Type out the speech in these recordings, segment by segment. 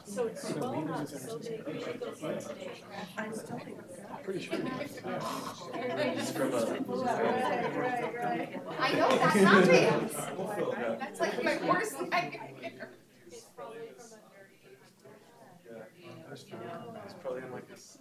So it's small enough, so big, we should go see it today. I'm pretty sure. I know, that's not real. That's like my worst nightmare. It's probably from a dirty. It's probably in like this.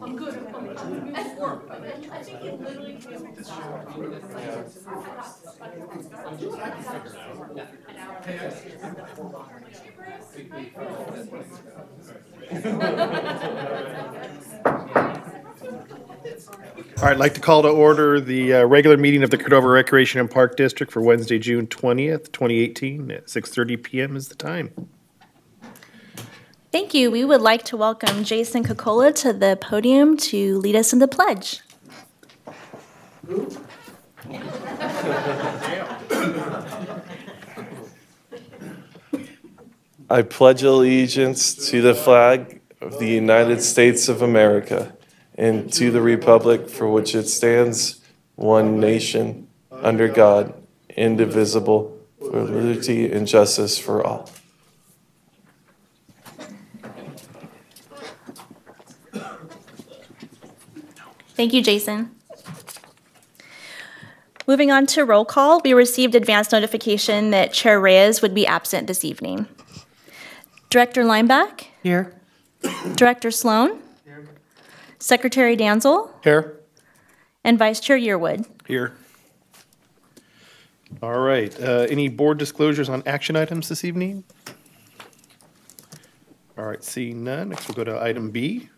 I'm good. I think you literally can't. All right, I'd like to call to order the regular meeting of the Cordova Recreation and Park District for Wednesday, June 20th, 2018 at 6:30 p.m. is the time. Thank you. We would like to welcome Jason Kokola to the podium to lead us in the pledge. I pledge allegiance to the flag of the United States of America and to the republic for which it stands, one nation, under God, indivisible, for liberty and justice for all. Thank you, Jason. Moving on to roll call, we received advance notification that Chair Reyes would be absent this evening. Director Lineback? Here. Director Sloan? Here. Secretary Danzel? Here. And Vice Chair Yearwood? Here. All right, any board disclosures on action items this evening? All right, seeing none, next we'll go to item B.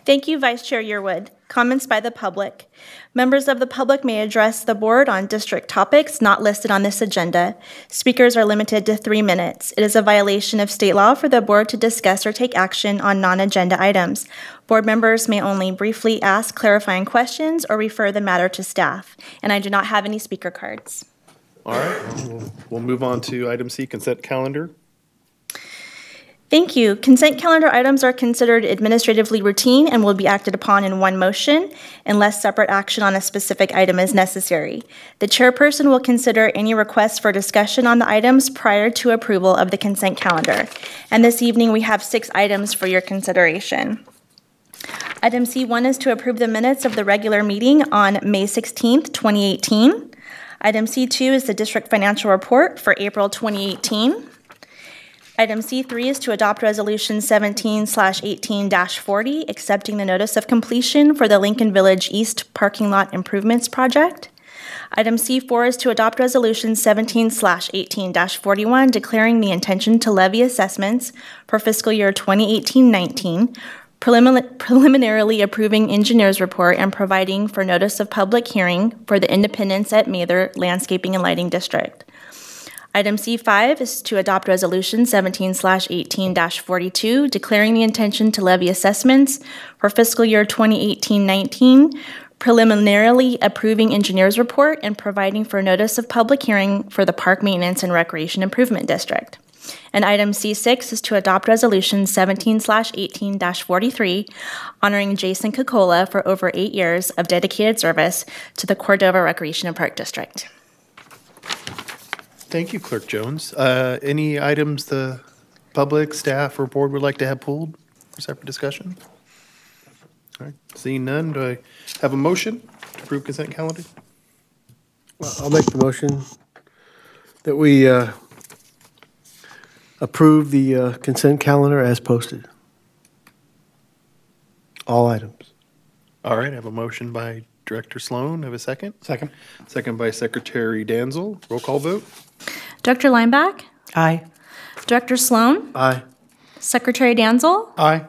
Thank you, Vice Chair Yearwood. Comments by the public. Members of the public may address the board on district topics not listed on this agenda. Speakers are limited to 3 minutes. It is a violation of state law for the board to discuss or take action on non-agenda items. Board members may only briefly ask clarifying questions or refer the matter to staff. And I do not have any speaker cards. All right, we'll move on to item C, consent calendar. Thank you. Consent calendar items are considered administratively routine and will be acted upon in one motion unless separate action on a specific item is necessary. The chairperson will consider any requests for discussion on the items prior to approval of the consent calendar. And this evening we have 6 items for your consideration. Item C1 is to approve the minutes of the regular meeting on May 16th, 2018. Item C2 is the district financial report for April 2018. Item C3 is to adopt Resolution 17/18-40, accepting the notice of completion for the Lincoln Village East Parking Lot Improvements Project. Item C4 is to adopt Resolution 17/18-41, declaring the intention to levy assessments for fiscal year 2018-19, preliminarily approving engineer's report and providing for notice of public hearing for the Independence at Mather Landscaping and Lighting District. Item C5 is to adopt Resolution 17/18-42, declaring the intention to levy assessments for fiscal year 2018-19, preliminarily approving engineer's report and providing for notice of public hearing for the Park Maintenance and Recreation Improvement District. And item C6 is to adopt Resolution 17/18-43, honoring Jason Kokola for over 8 years of dedicated service to the Cordova Recreation and Park District. Thank you, Clerk Jones. Any items the public, staff, or board would like to have pulled for separate discussion? All right, seeing none, do I have a motion to approve consent calendar? Well, I'll make the motion that we approve the consent calendar as posted. All items. All right, I have a motion by Director Sloan. Have a second? Second. Second by Secretary Danzel. Roll call vote. Director Lineback? Aye. Director Sloan? Aye. Secretary Danzel? Aye.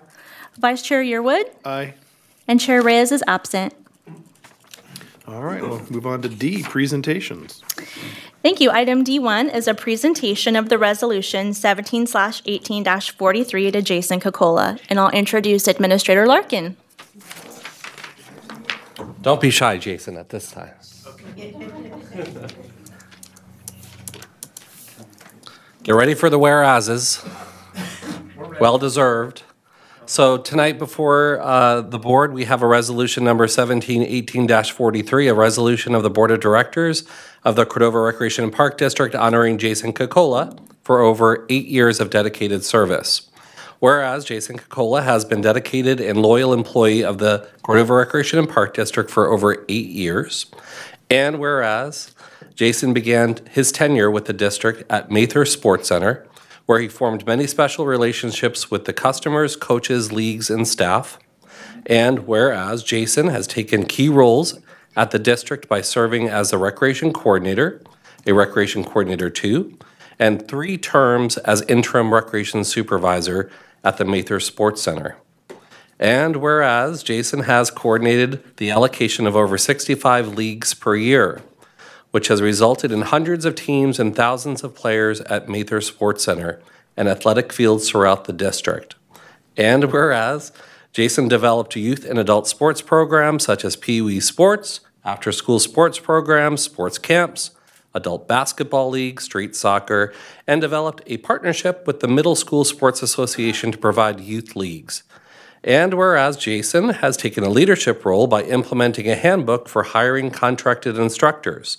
Vice Chair Yearwood? Aye. And Chair Reyes is absent. All right, we'll move on to D, presentations. Thank you. Item D1 is a presentation of the resolution 17/18-43 to Jason Kokola, and I'll introduce Administrator Larkin. Don't be shy, Jason, at this time. Get ready for the whereases. Well deserved. So tonight before the board, we have a resolution number 1718-43, a resolution of the Board of Directors of the Cordova Recreation and Park District honoring Jason Kokola for over 8 years of dedicated service. Whereas Jason Kokola has been dedicated and loyal employee of the Cordova Recreation and Park District for over 8 years. And whereas Jason began his tenure with the district at Mather Sports Center, where he formed many special relationships with the customers, coaches, leagues, and staff. And whereas Jason has taken key roles at the district by serving as a Recreation Coordinator, a Recreation Coordinator 2, and 3 terms as Interim Recreation Supervisor at the Mather Sports Center. And whereas Jason has coordinated the allocation of over 65 leagues per year, which has resulted in hundreds of teams and thousands of players at Mather Sports Center and athletic fields throughout the district. And whereas Jason developed youth and adult sports programs such as Pee Wee Sports, after-school sports programs, sports camps, adult basketball league, street soccer, and developed a partnership with the Middle School Sports Association to provide youth leagues. And whereas Jason has taken a leadership role by implementing a handbook for hiring contracted instructors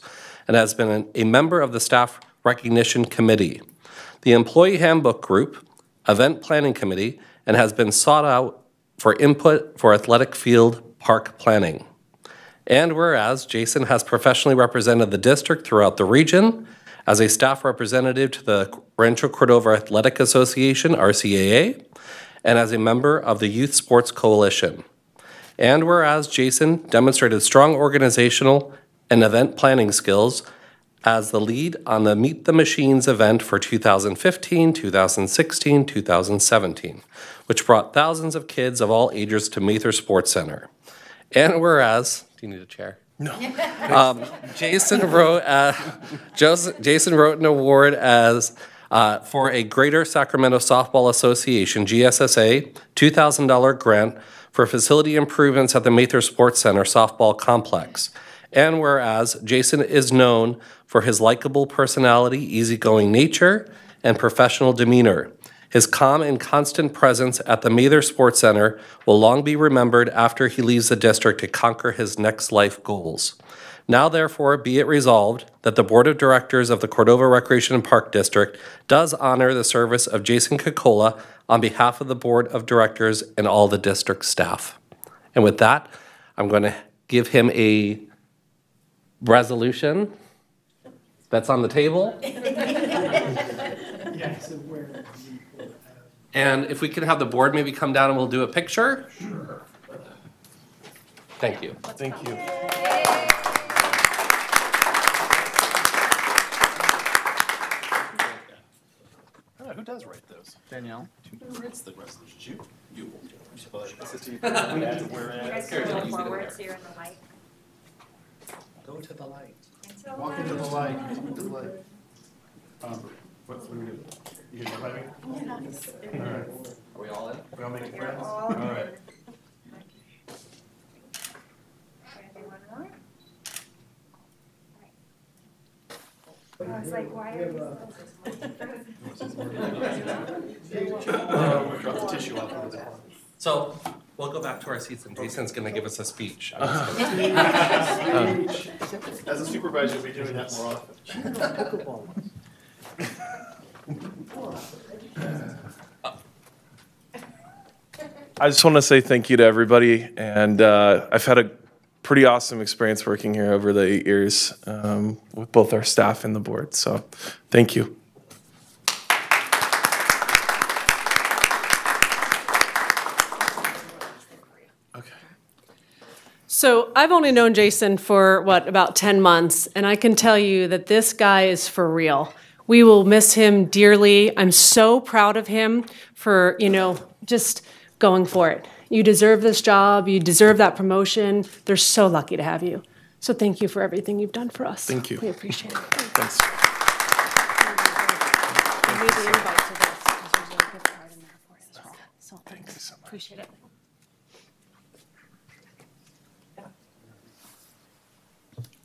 and has been a member of the Staff Recognition Committee, the Employee Handbook Group, Event Planning Committee, and has been sought out for input for athletic field park planning. And whereas Jason has professionally represented the district throughout the region as a staff representative to the Rancho Cordova Athletic Association, RCAA, and as a member of the Youth Sports Coalition. And whereas Jason demonstrated strong organizational and event planning skills as the lead on the Meet the Machines event for 2015, 2016, 2017, which brought thousands of kids of all ages to Mather Sports Center. And whereas, do you need a chair? No. Jason wrote an award as for a Greater Sacramento Softball Association, GSSA, $2,000 grant for facility improvements at the Mather Sports Center softball complex. And whereas Jason is known for his likable personality, easygoing nature, and professional demeanor, his calm and constant presence at the Mather Sports Center will long be remembered after he leaves the district to conquer his next life goals. Now, therefore, be it resolved that the Board of Directors of the Cordova Recreation and Park District does honor the service of Jason Kokola on behalf of the Board of Directors and all the district staff. And with that, I'm going to give him a resolution that's on the table. And if we could have the board maybe come down and we'll do a picture. Sure. Thank you. Thank you. Who does write those? Danielle? Who writes the resolution? You will. You guys can go forward so you're in the light. Go to the light. Walk into the light. What do we do? You gonna invite me? All right. Are we all in? We all making friends? All right. I was like, why are you Drop the tissue off over there. So we'll go back to our seats and Jason's going to give us a speech. As a supervisor, you'll be doing that more often. I just want to say thank you to everybody, and I've had a pretty awesome experience working here over the 8 years with both our staff and the board, so thank you. So I've only known Jason for, about 10 months, and I can tell you that this guy is for real. We will miss him dearly. I'm so proud of him for, just going for it. You deserve this job. You deserve that promotion. They're so lucky to have you. So thank you for everything you've done for us. Thank you. We appreciate it. Thanks. I made the invite to this because there's a good card in there for it as well. So Thank you so much. appreciate it.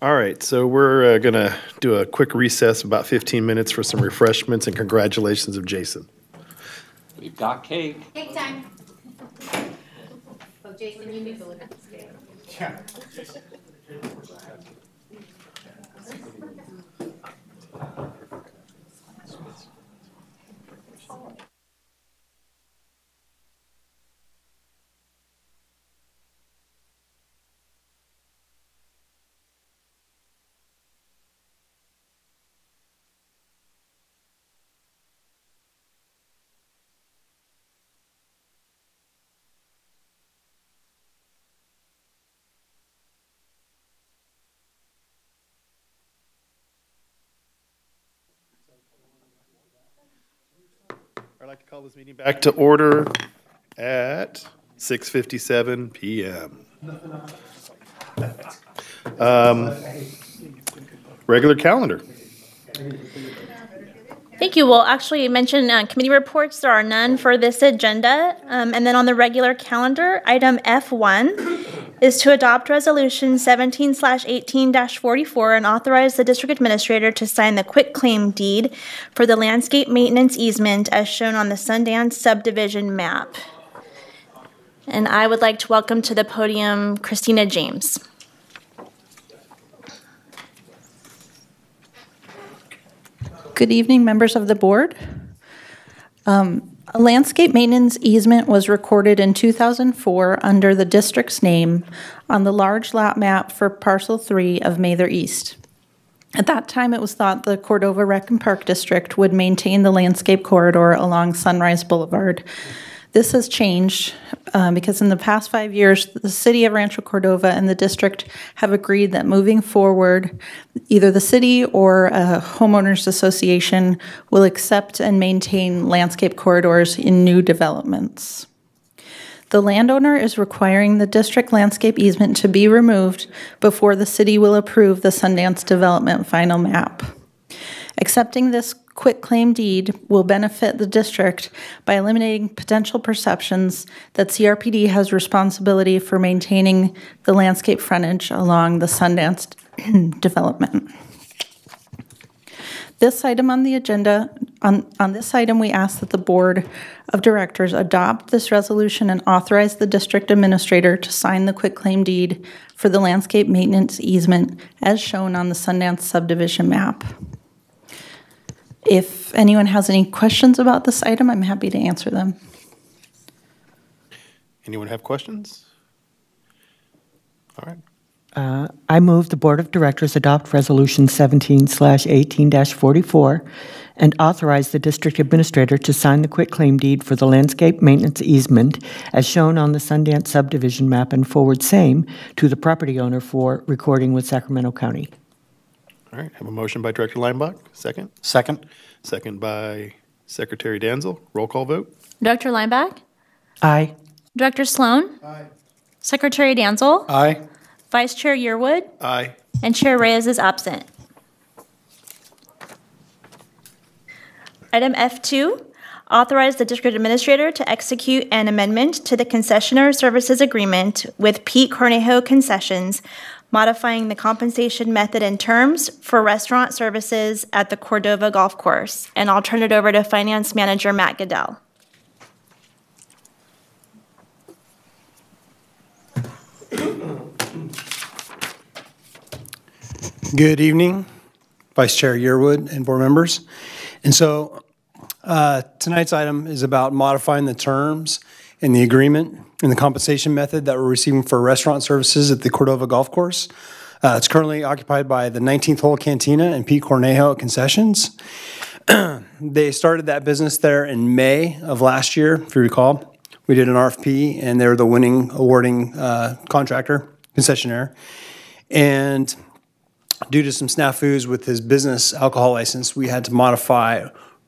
All right, so we're going to do a quick recess, about 15 minutes for some refreshments, and congratulations of Jason. We've got cake. Take time. Oh, Jason, you need to look at the scale. Yeah. I'd like to call this meeting back to order at 6:57 PM. Regular calendar. Thank you. We'll actually mention committee reports. There are none for this agenda. And then on the regular calendar, item F1 is to adopt resolution 17/18-44 and authorize the district administrator to sign the quitclaim deed for the landscape maintenance easement as shown on the Sundance subdivision map. And I would like to welcome to the podium Christina James. Good evening, members of the board. A landscape maintenance easement was recorded in 2004 under the district's name on the large lot map for parcel 3 of Mather East. At that time, it was thought the Cordova Rec and Park District would maintain the landscape corridor along Sunrise Boulevard. This has changed because in the past 5 years, the city of Rancho Cordova and the district have agreed that moving forward, either the city or a homeowners association will accept and maintain landscape corridors in new developments. The landowner is requiring the district landscape easement to be removed before the city will approve the Sundance Development final map. Accepting this quitclaim deed will benefit the district by eliminating potential perceptions that CRPD has responsibility for maintaining the landscape frontage along the Sundance development. This item on the agenda, on this item, we ask that the Board of Directors adopt this resolution and authorize the district administrator to sign the quitclaim deed for the landscape maintenance easement as shown on the Sundance subdivision map. If anyone has any questions about this item, I'm happy to answer them. Anyone have questions? All right. I move the Board of Directors adopt Resolution 17/18-44 and authorize the District Administrator to sign the quitclaim deed for the landscape maintenance easement as shown on the Sundance subdivision map and forward same to the property owner for recording with Sacramento County. All right, have a motion by Director Leinbach. Second? Second. Second by Secretary Danzel. Roll call vote. Dr. Lineback? Aye. Director Sloan? Aye. Secretary Danzel? Aye. Vice Chair Yearwood? Aye. And Chair Reyes is absent. Item F2, authorize the district administrator to execute an amendment to the concessionaire services agreement with Pete Cornejo Concessions, modifying the compensation method and terms for restaurant services at the Cordova Golf Course. And I'll turn it over to Finance Manager Matt Goodell. Good evening, Vice Chair Yearwood and board members. And so tonight's item is about modifying the terms in the agreement and the compensation method that we're receiving for restaurant services at the Cordova Golf Course. It's currently occupied by the 19th Hole Cantina and Pete Cornejo Concessions. They started that business there in May of last year, if you recall. We did an RFP, and they were the winning awarding contractor, concessionaire. And due to some snafus with his business alcohol license, we had to modify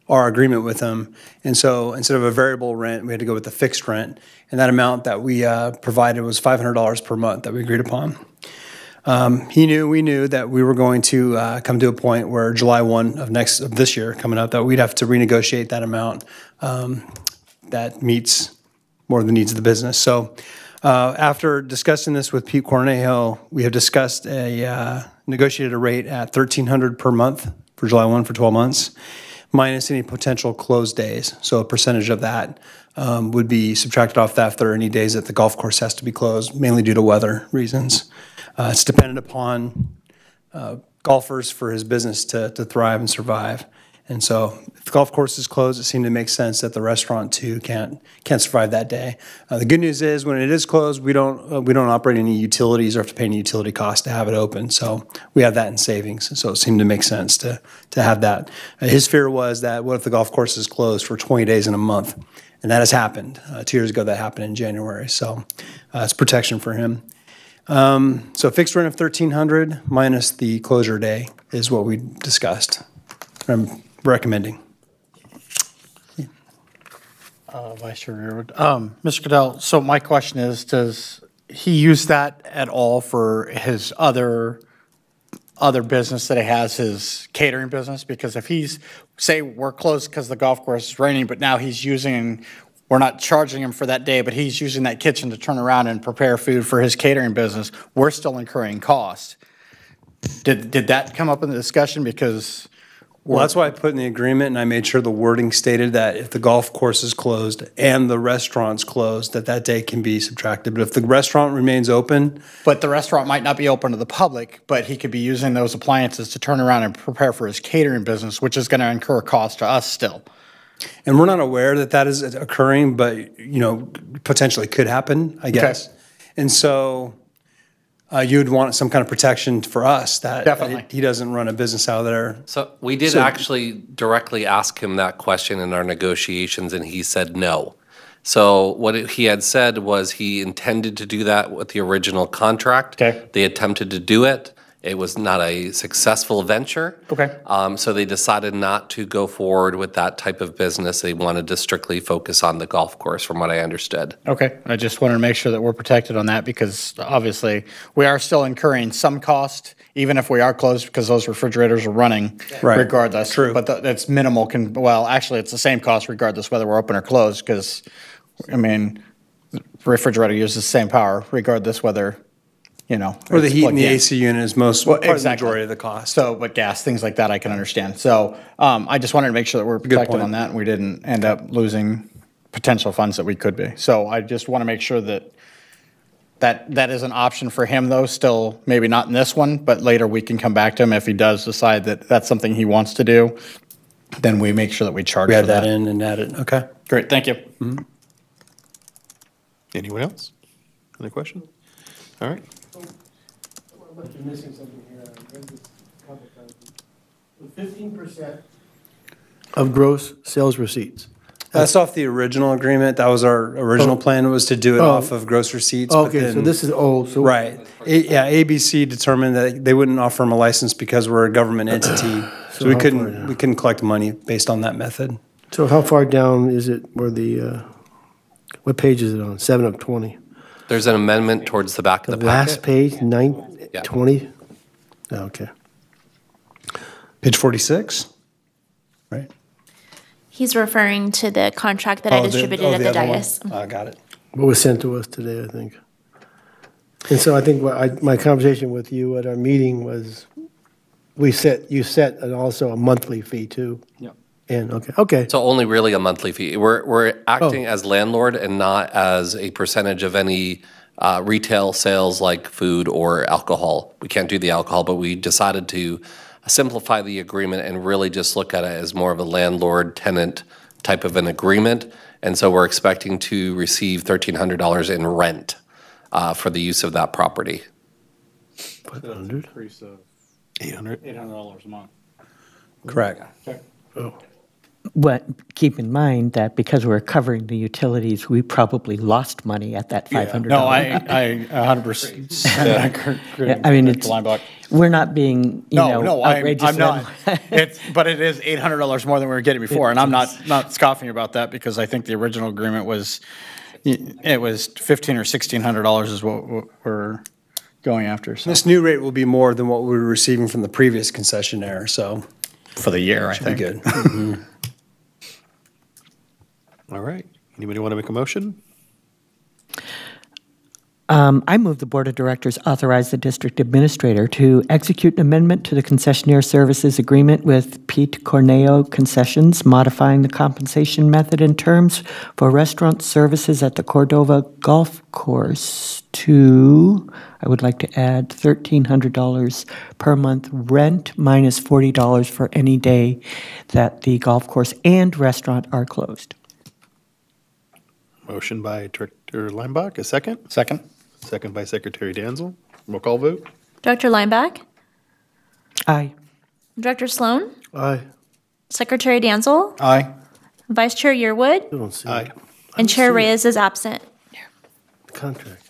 our agreement with him. And so instead of a variable rent, we had to go with a fixed rent. And that amount that we provided was $500 per month that we agreed upon. We knew that we were going to come to a point where July 1 of this year coming up, that we'd have to renegotiate that amount that meets more of the needs of the business. So after discussing this with Pete Cornejo, we have discussed a negotiated a rate at $1,300 per month for July 1 for 12 months, minus any potential closed days. So a percentage of that would be subtracted off that if there are any days that the golf course has to be closed, mainly due to weather reasons. It's dependent upon golfers for his business to thrive and survive. And so if the golf course is closed, it seemed to make sense that the restaurant too can't survive that day. The good news is when it is closed, we don't operate any utilities or have to pay any utility costs to have it open. So we have that in savings. So it seemed to make sense to have that. His fear was that what if the golf course is closed for 20 days in a month? And that has happened. 2 years ago that happened in January. So it's protection for him. So fixed rent of $1,300 minus the closure day is what we discussed. I'm recommending. Vice Chair Yearwood. Mr. Goodell, so my question is, does he use that at all for his other business that he has, his catering business? Because if he's, say we're closed because the golf course is raining, but now he's using, we're not charging him for that day, but he's using that kitchen to turn around and prepare food for his catering business, we're still incurring costs. Did that come up in the discussion? Because well, that's why I put in the agreement, and I made sure the wording stated that if the golf course is closed and the restaurant's closed, that day can be subtracted. But if the restaurant remains open. But the restaurant might not be open to the public, but he could be using those appliances to turn around and prepare for his catering business, which is going to incur cost to us still. And we're not aware that is occurring, but, potentially could happen, I guess. Okay. And so you'd want some kind of protection for us that he doesn't run a business out of there. So we did actually directly ask him that question in our negotiations, and he said no. So what he had said was he intended to do that with the original contract. Okay. They attempted to do it. It was not a successful venture. Okay. So they decided not to go forward with that type of business. They wanted to strictly focus on the golf course, from what I understood. Okay. I just wanted to make sure that we're protected on that, because obviously we are still incurring some cost, even if we are closed, because those refrigerators are running regardless. True. But it's minimal. Well, actually, it's the same cost regardless whether we're open or closed, because, the refrigerator uses the same power regardless whether, or the heat in the AC unit is part of the majority of the cost. So, but gas, things like that, I can understand. So, I just wanted to make sure that we're protected on that, and we didn't end up losing potential funds that we could be. So, I just want to make sure that is an option for him, though. Still, maybe not in this one, but later we can come back to him if he does decide that that's something he wants to do. Then we make sure that we charge. We for add that in and add it. Okay. Great. Thank you. Mm-hmm. Anyone else? Other questions? All right. But you're missing something here. I read this a couple times. The 15% of gross sales receipts. That's off the original agreement. That was our original plan, was to do it off of gross receipts. Okay, so this is old. So right. ABC determined that they wouldn't offer him a license because we're a government entity. So we couldn't collect money based on that method. So how far down is it where the, what page is it on? 7 of 20. There's an amendment towards the back of the packet. Last page, 20? Okay. Page 46? Right. He's referring to the contract that I distributed at the dais. Got it. What was sent to us today, I think. And so I think my conversation with you at our meeting was, you set also a monthly fee too. Yeah. And okay. So only really a monthly fee. We're acting as landlord and not as a percentage of any retail sales like food or alcohol. We can't do the alcohol, but we decided to simplify the agreement and really just look at it as more of a landlord-tenant type of an agreement. And so we're expecting to receive $1,300 in rent for the use of that property. 500? Increase of $800 a month. Correct. Okay. Oh. But keep in mind that because we're covering the utilities, we probably lost money at that $500. No, I 100% agree. I mean, we're not being, outrageous. I'm not. But it is $800 more than we were getting before, and I'm not scoffing about that, because I think the original agreement was, it was $1,500 or $1,600 is what we're going after. So. This new rate will be more than what we were receiving from the previous concessionaire, so. For the year, I think. Be good. Mm-hmm. All right. Anybody want to make a motion? I move the Board of Directors authorize the District Administrator to execute an amendment to the concessionaire services agreement with Pete Corneo Concessions, modifying the compensation method and terms for restaurant services at the Cordova Golf Course to, I would like to add, $1,300 per month rent minus $40 for any day that the golf course and restaurant are closed. Motion by Director Lineback, a second? Second. Second by Secretary Danzel. Roll call vote. Director Lineback, Aye. Director Sloan, Aye. Secretary Danzel, Aye. Vice Chair Yearwood, I don't see Aye. it. and Chair Reyes is absent. Contract.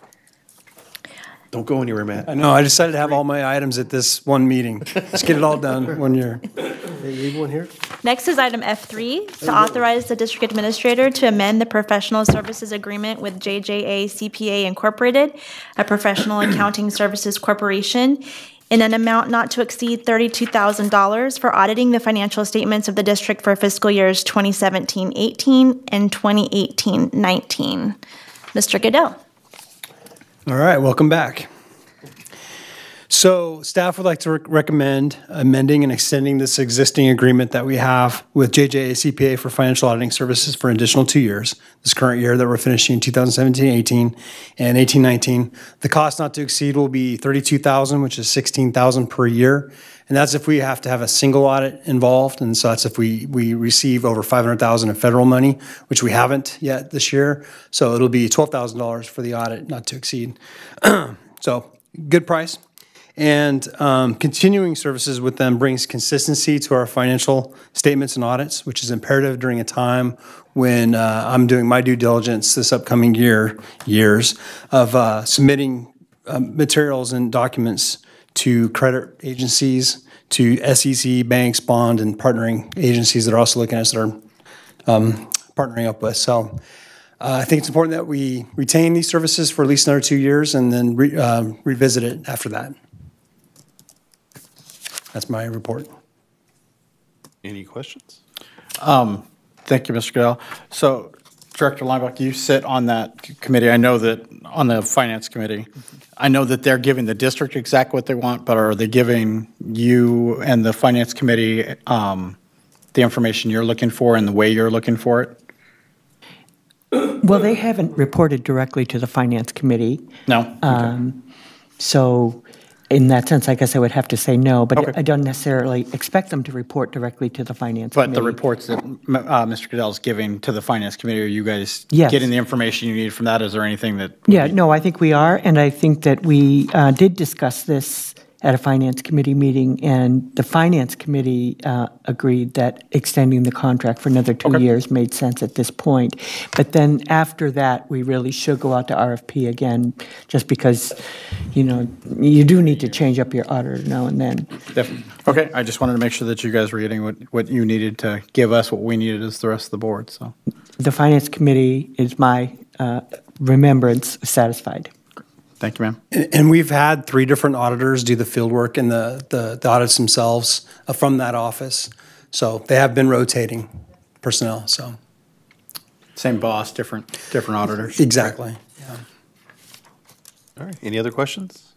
Don't go anywhere, Matt. I know, I decided to have all my items at this one meeting. Let's get it all done one year. Hey, leave one here? Next is item F3, to authorize the district administrator to amend the professional services agreement with JJA CPA Incorporated, a professional accounting services corporation, in an amount not to exceed $32,000 for auditing the financial statements of the district for fiscal years 2017-18 and 2018-19. Mr. Goodell. All right, welcome back. So staff would like to recommend amending and extending this existing agreement that we have with JJA CPA for financial auditing services for an additional 2 years. This current year that we're finishing in 2017-18 and 18-19. The cost not to exceed will be $32,000, which is $16,000 per year. And that's if we have to have a single audit involved. And so that's if we receive over $500,000 in federal money, which we haven't yet this year. So it'll be $12,000 for the audit not to exceed. So good price. And continuing services with them brings consistency to our financial statements and audits, which is imperative during a time when I'm doing my due diligence this upcoming years of submitting materials and documents to credit agencies, to SEC, banks, bond, and partnering agencies that are also looking at us that are partnering up with. So I think it's important that we retain these services for at least another 2 years and then revisit it after that. That's my report. Any questions? Thank you, Mr. Goodell. So, Director Lineback, you sit on that committee. I know that on the Finance Committee, I know that they're giving the district exactly what they want, but are they giving you and the Finance Committee the information you're looking for and the way you're looking for it? Well, they haven't reported directly to the Finance Committee. No? Okay. So in that sense, I guess I would have to say no, but Okay. I don't necessarily expect them to report directly to the Finance Committee. But the reports that Mr. Goodell is giving to the Finance Committee, are you guys Yes. getting the information you need from that? Is there anything that? Yeah, no, I think we are, and I think that we did discuss this at a Finance Committee meeting, and the Finance Committee agreed that extending the contract for another 2 years made sense at this point. But then after that, we really should go out to RFP again, just because, you know, you do need to change up your auditor now and then. Definitely. Okay, I just wanted to make sure that you guys were getting what you needed to give us, what we needed as the rest of the board, so. The Finance Committee is my remembrance satisfied. Thank you, ma'am. And we've had 3 different auditors do the field work and the audits themselves from that office. So they have been rotating personnel, so. Same boss, different auditors. Exactly. Yeah. All right, any other questions?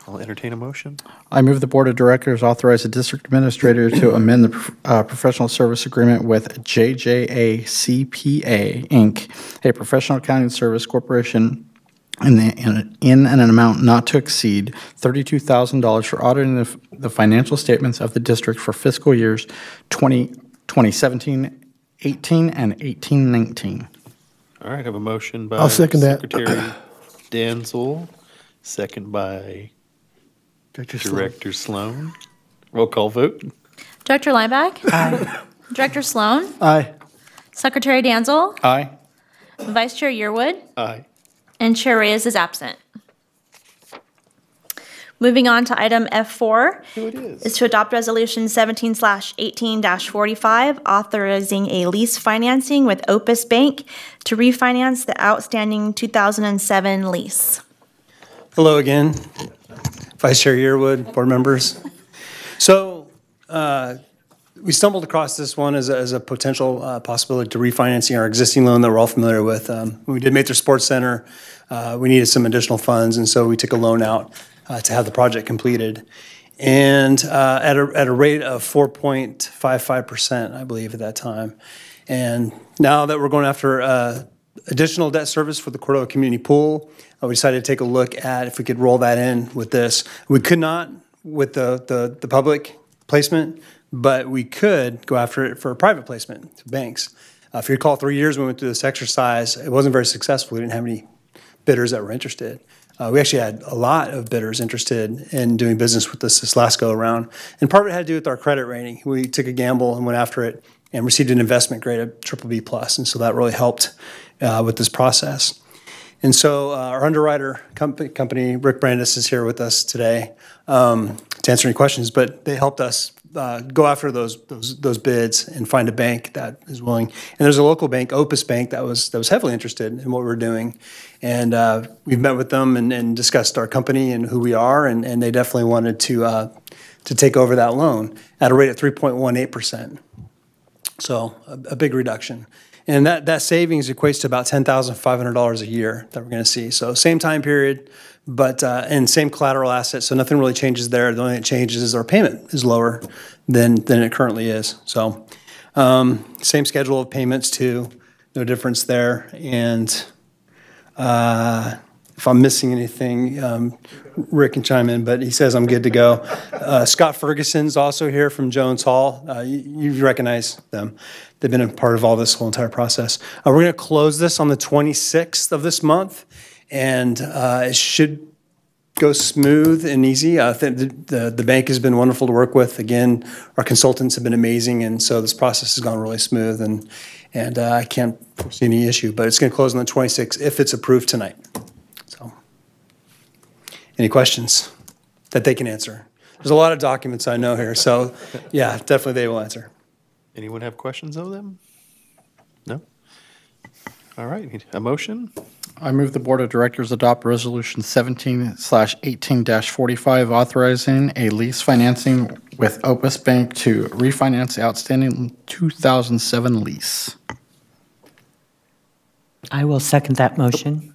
I'll entertain a motion. I move the Board of Directors authorize the District Administrator to amend the professional service agreement with JJA CPA, Inc., a professional accounting service corporation in an amount not to exceed $32,000 for auditing the financial statements of the district for fiscal years 2017-18 and 18-19. All right, I have a motion by I'll second that. Secretary Danzel, second by Director Sloan. Roll call vote. Director Lineback. Aye. Director Sloan. Aye. Secretary Danzel. Aye. Vice Chair Yearwood. Aye. And Chair Reyes is absent. Moving on to item F4 is to adopt Resolution 17/18-45, authorizing a lease financing with Opus Bank to refinance the outstanding 2007 lease. Hello again, Vice Chair Yearwood, board members. So we stumbled across this one as a potential possibility to refinancing our existing loan that we're all familiar with. When we did Mather Sports Center, we needed some additional funds, and so we took a loan out to have the project completed. And at a rate of 4.55%, I believe, at that time. And now that we're going after additional debt service for the Cordova Community Pool, we decided to take a look at if we could roll that in with this. We could not with the public placement, but we could go after it for a private placement to banks. If you recall, 3 years when we went through this exercise, it wasn't very successful. We didn't have any bidders that were interested. We actually had a lot of bidders interested in doing business with us this last go around. And part of it had to do with our credit rating. We took a gamble and went after it and received an investment grade of BBB+. And so that really helped with this process. And so our underwriter company, Rick Brandis, is here with us today to answer any questions, but they helped us go after those bids and find a bank that is willing. And there's a local bank, Opus Bank, that was heavily interested in what we're doing. And we've met with them and discussed our company and who we are, and they definitely wanted to take over that loan at a rate of 3.18%. So a big reduction. And that savings equates to about $10,500 a year that we're going to see. So same time period, but and same collateral assets. So nothing really changes there. The only thing that changes is our payment is lower than it currently is. So same schedule of payments too, no difference there. And if I'm missing anything, Rick can chime in, but he says I'm good to go. Scott Ferguson's also here from Jones Hall. You recognize them. They've been a part of all this whole entire process. We're going to close this on the 26th of this month, and it should go smooth and easy. I think the bank has been wonderful to work with. Again, our consultants have been amazing, and so this process has gone really smooth, and I can't foresee any issue, but it's going to close on the 26th if it's approved tonight. So, any questions that they can answer? There's a lot of documents I know here, so yeah, definitely they will answer. Anyone have questions of them? No? All right, need a motion? I move the Board of Directors adopt Resolution 17/18-45, authorizing a lease financing with Opus Bank to refinance the outstanding 2007 lease. I will second that motion.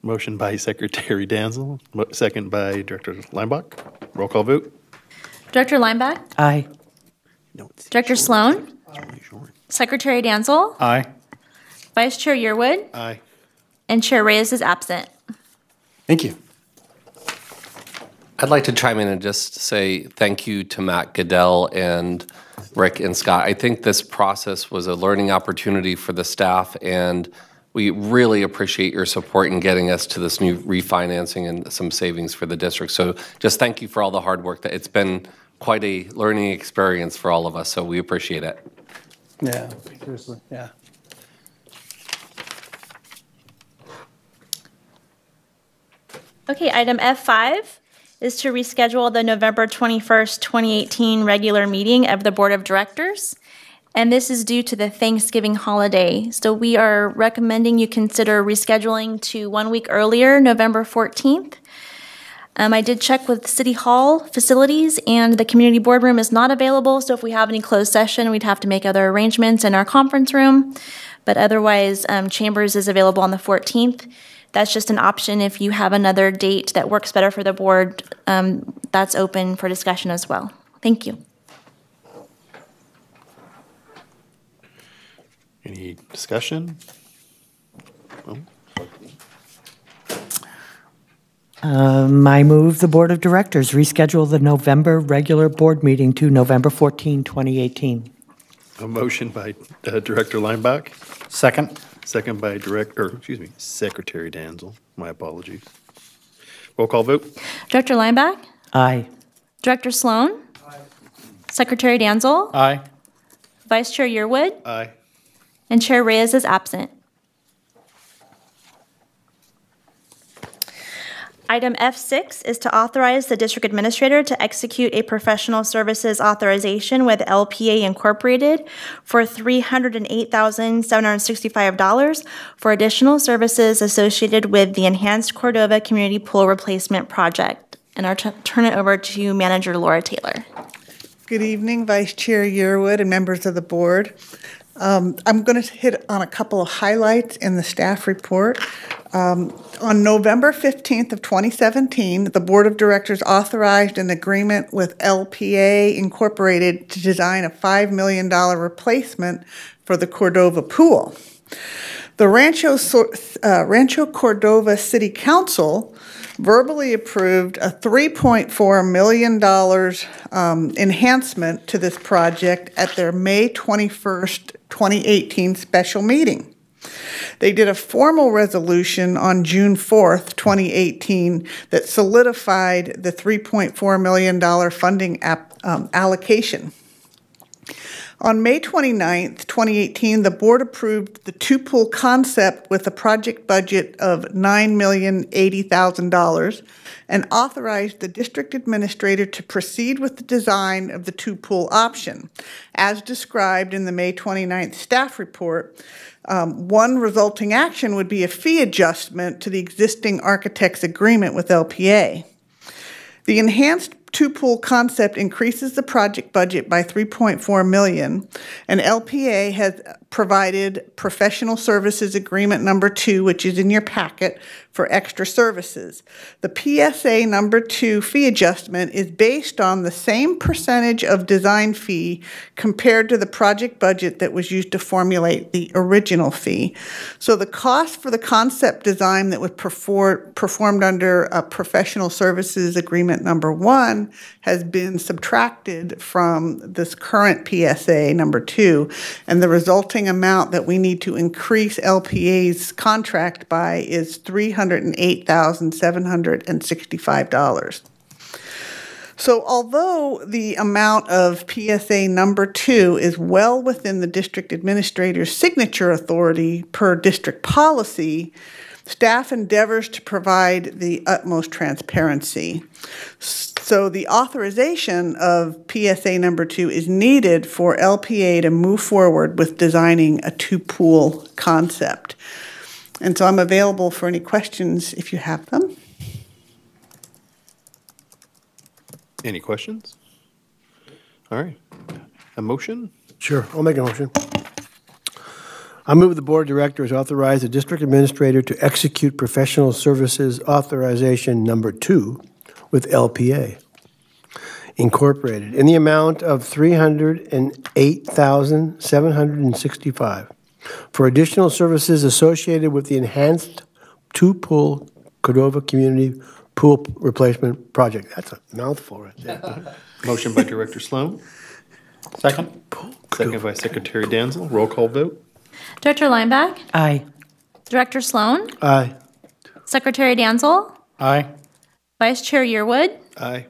Motion by Secretary Danzel, second by Director Leinbach. Roll call vote. Director Lineback? Aye. Director Sloan? Secretary Danzel? Aye. Vice Chair Yearwood? Aye. And Chair Reyes is absent. Thank you. I'd like to chime in and just say thank you to Matt Goodell and Rick and Scott. I think this process was a learning opportunity for the staff, and we really appreciate your support in getting us to this new refinancing and some savings for the district. So just thank you for all the hard work. It's been quite a learning experience for all of us, so we appreciate it. Yeah, seriously, yeah. Okay, item F5 is to reschedule the November 21st, 2018 regular meeting of the Board of Directors. And this is due to the Thanksgiving holiday. So we are recommending you consider rescheduling to 1 week earlier, November 14th. I did check with City Hall facilities, and the community boardroom is not available. So if we have any closed session, we'd have to make other arrangements in our conference room. But otherwise, Chambers is available on the 14th. That's just an option. If you have another date that works better for the board, that's open for discussion as well. Thank you. Any discussion? I move the Board of Directors reschedule the November regular board meeting to November 14, 2018. A motion by Director Leinbach. Second. Second by Secretary Danzel. My apologies. Roll call vote. Director Lineback? Aye. Director Sloan? Aye. Secretary Danzel? Aye. Vice Chair Yearwood? Aye. And Chair Reyes is absent. Item F6 is to authorize the district administrator to execute a professional services authorization with LPA Incorporated for $308,765 for additional services associated with the Enhanced Cordova Community Pool Replacement Project. And I'll turn it over to Manager Laura Taylor. Good evening, Vice Chair Yearwood and members of the board. I'm going to hit on a couple of highlights in the staff report. On November 15th of 2017, the Board of Directors authorized an agreement with LPA Incorporated to design a $5 million replacement for the Cordova pool. The Rancho Cordova City Council verbally approved a $3.4 million enhancement to this project at their May 21st, 2018 special meeting. They did a formal resolution on June 4th, 2018 that solidified the $3.4 million funding allocation. On May 29th, 2018, the board approved the two-pool concept with a project budget of $9,080,000 and authorized the district administrator to proceed with the design of the two-pool option. As described in the May 29th staff report, one resulting action would be a fee adjustment to the existing architect's agreement with LPA. The enhanced two-pool concept increases the project budget by $3.4 million, and LPA has provided professional services agreement number 2, which is in your packet, for extra services. The PSA number 2 fee adjustment is based on the same percentage of design fee compared to the project budget that was used to formulate the original fee. So the cost for the concept design that was performed under a professional services agreement number 1 has been subtracted from this current PSA number 2, and the resulting amount that we need to increase LPA's contract by is $308,765. So although the amount of PSA number 2 is well within the district administrator's signature authority per district policy, staff endeavors to provide the utmost transparency. So the authorization of PSA number 2 is needed for LPA to move forward with designing a two-pool concept. And so I'm available for any questions if you have them. Any questions? All right. A motion? Sure, I'll make a motion. I move the board of directors authorize the district administrator to execute professional services authorization number 2 with LPA Incorporated in the amount of $308,765 for additional services associated with the enhanced two-pool Cordova Community Pool Replacement Project. That's a mouthful right there. Motion by Director Sloan. Second. Second by Secretary Danzel. Roll call vote. Director Lineback? Aye. Director Sloan? Aye. Secretary Danzel? Aye. Vice Chair Yearwood? Aye.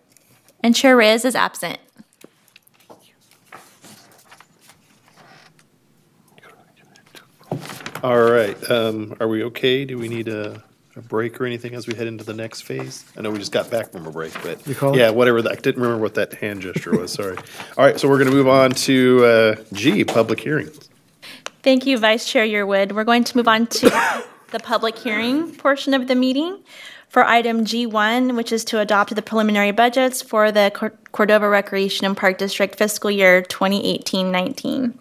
And Chair Riz is absent. All right. Are we okay? Do we need a break or anything as we head into the next phase? I know we just got back from a break, but yeah, whatever. I didn't remember what that hand gesture was. Sorry. All right. So we're going to move on to G, public hearings. Thank you, Vice Chair Yearwood. We're going to move on to the public hearing portion of the meeting for item G1, which is to adopt the preliminary budgets for the Cordova Recreation and Park District fiscal year 2018-19.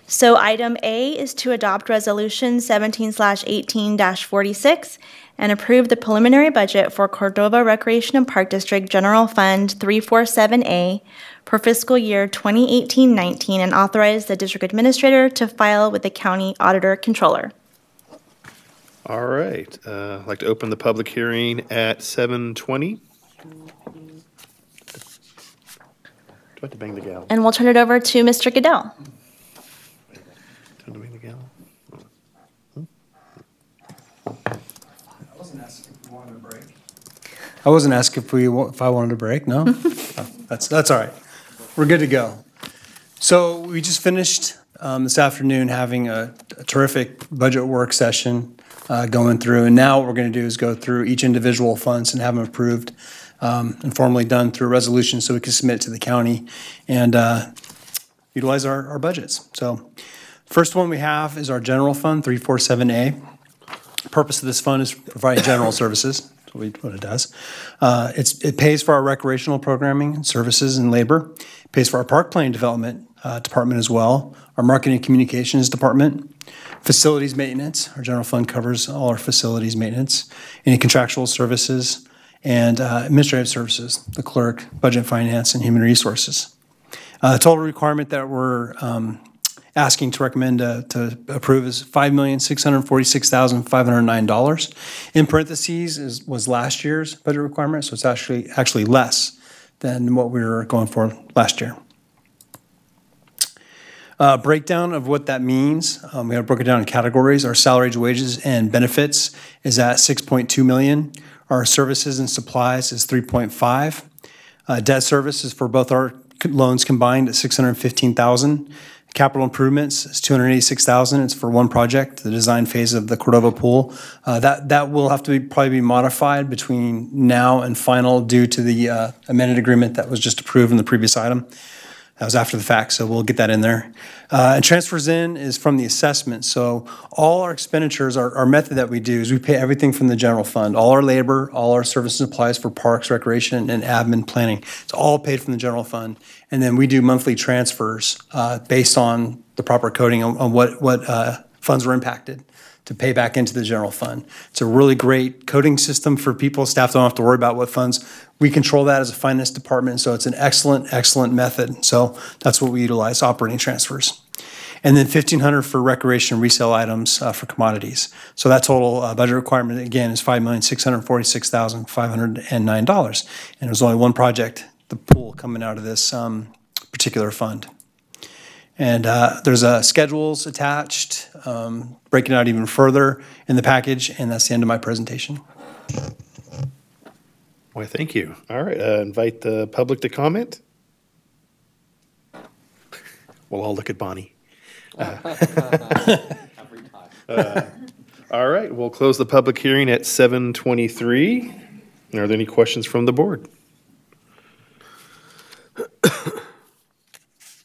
So item A is to adopt Resolution 17/18-46 and approve the preliminary budget for Cordova Recreation and Park District General Fund 347A for fiscal year 2018-19 and authorize the district administrator to file with the county auditor controller. All right. I'd like to open the public hearing at 7:20. Do I have to bang the gavel? And we'll turn it over to Mr. Goodell. Time to bang the gavel. I wasn't asking if we wanted a break. I wasn't asking if I wanted a break, no? Oh, that's all right. We're good to go. So we just finished this afternoon having a terrific budget work session going through, and now what we're going to do is go through each individual funds and have them approved and formally done through a resolution so we can submit it to the county and utilize our budgets. So first one we have is our general fund, 347A. The purpose of this fund is providing general services. So what it does. It pays for our recreational programming, services, and labor. It pays for our park planning development department as well, our marketing and communications department, facilities maintenance. Our general fund covers all our facilities maintenance, any contractual services, and administrative services, the clerk, budget finance, and human resources. The total requirement that we're asking to recommend to approve is $5,646,509. In parentheses was last year's budget requirement, so it's actually less than what we were going for last year. Breakdown of what that means. We have broken down in categories. Our salaries, wages, and benefits is at $6.2 million. Our services and supplies is $3.5. Debt service is for both our loans combined at $615,000. Capital improvements is $286,000. It's for one project, the design phase of the Cordova pool. That will have to probably be modified between now and final due to the amended agreement that was just approved in the previous item. That was after the fact, so we'll get that in there. And transfers in is from the assessment. So all our expenditures, our method that we do is we pay everything from the general fund. All our labor, all our services and supplies for parks, recreation, and admin planning. It's all paid from the general fund. And then we do monthly transfers based on the proper coding on what funds were impacted to pay back into the general fund. It's a really great coding system for people. Staff don't have to worry about what funds. We control that as a finance department, so it's an excellent method. So that's what we utilize, operating transfers. And then $1,500 for recreation resale items for commodities. So that total budget requirement, again, is $5,646,509. And there's only one project, the pool, coming out of this particular fund. And there's schedules attached, breaking out even further in the package, and that's the end of my presentation. Why, thank you. All right, invite the public to comment. We'll all look at Bonnie. All right, we'll close the public hearing at 7:23. Are there any questions from the board?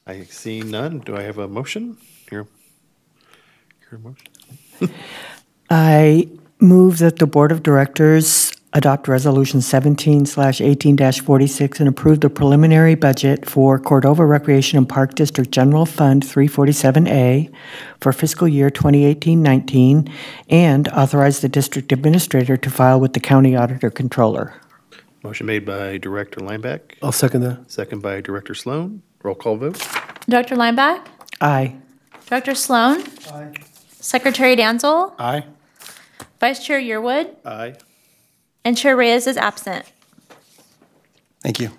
I see none. Do I have a motion? Your motion. I move that the Board of Directors adopt Resolution 17/18-46 and approve the preliminary budget for Cordova Recreation and Park District General Fund 347A for fiscal year 2018-19 and authorize the district administrator to file with the county auditor controller. Motion made by Director Lineback. I'll second that. Second by Director Sloan. Roll call vote. Director Lineback? Aye. Director Sloan? Aye. Secretary Danzel? Aye. Vice Chair Yearwood? Aye. And Chair Reyes is absent. Thank you.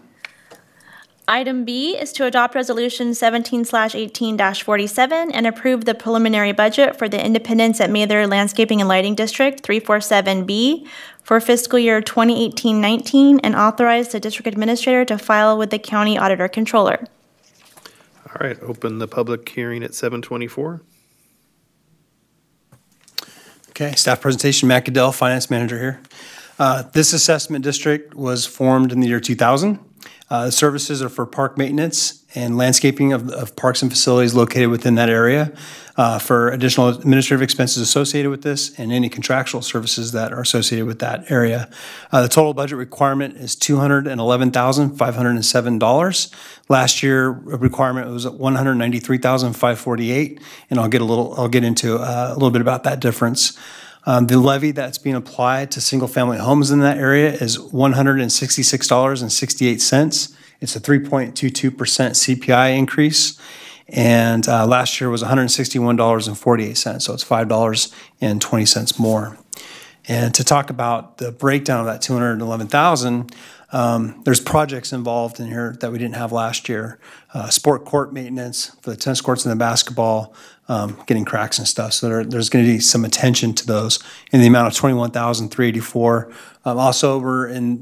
Item B is to adopt Resolution 17/18-47 and approve the preliminary budget for the Independence at Mather Landscaping and Lighting District 347B for fiscal year 2018-19 and authorize the district administrator to file with the county auditor controller. All right, open the public hearing at 7:24. Okay, staff presentation, Matt Goodell, Finance Manager here. This assessment district was formed in the year 2000. The services are for park maintenance and landscaping of parks and facilities located within that area, for additional administrative expenses associated with this and any contractual services that are associated with that area. The total budget requirement is $211,507. Last year requirement was $193,548, and I'll get into a little bit about that difference. The levy that's being applied to single-family homes in that area is $166.68. It's a 3.22% CPI increase, and last year was $161.48, so it's $5.20 more. And to talk about the breakdown of that $211,000, there's projects involved in here that we didn't have last year. Sport court maintenance for the tennis courts and the basketball, getting cracks and stuff. So there's going to be some attention to those in the amount of $21,384. Also,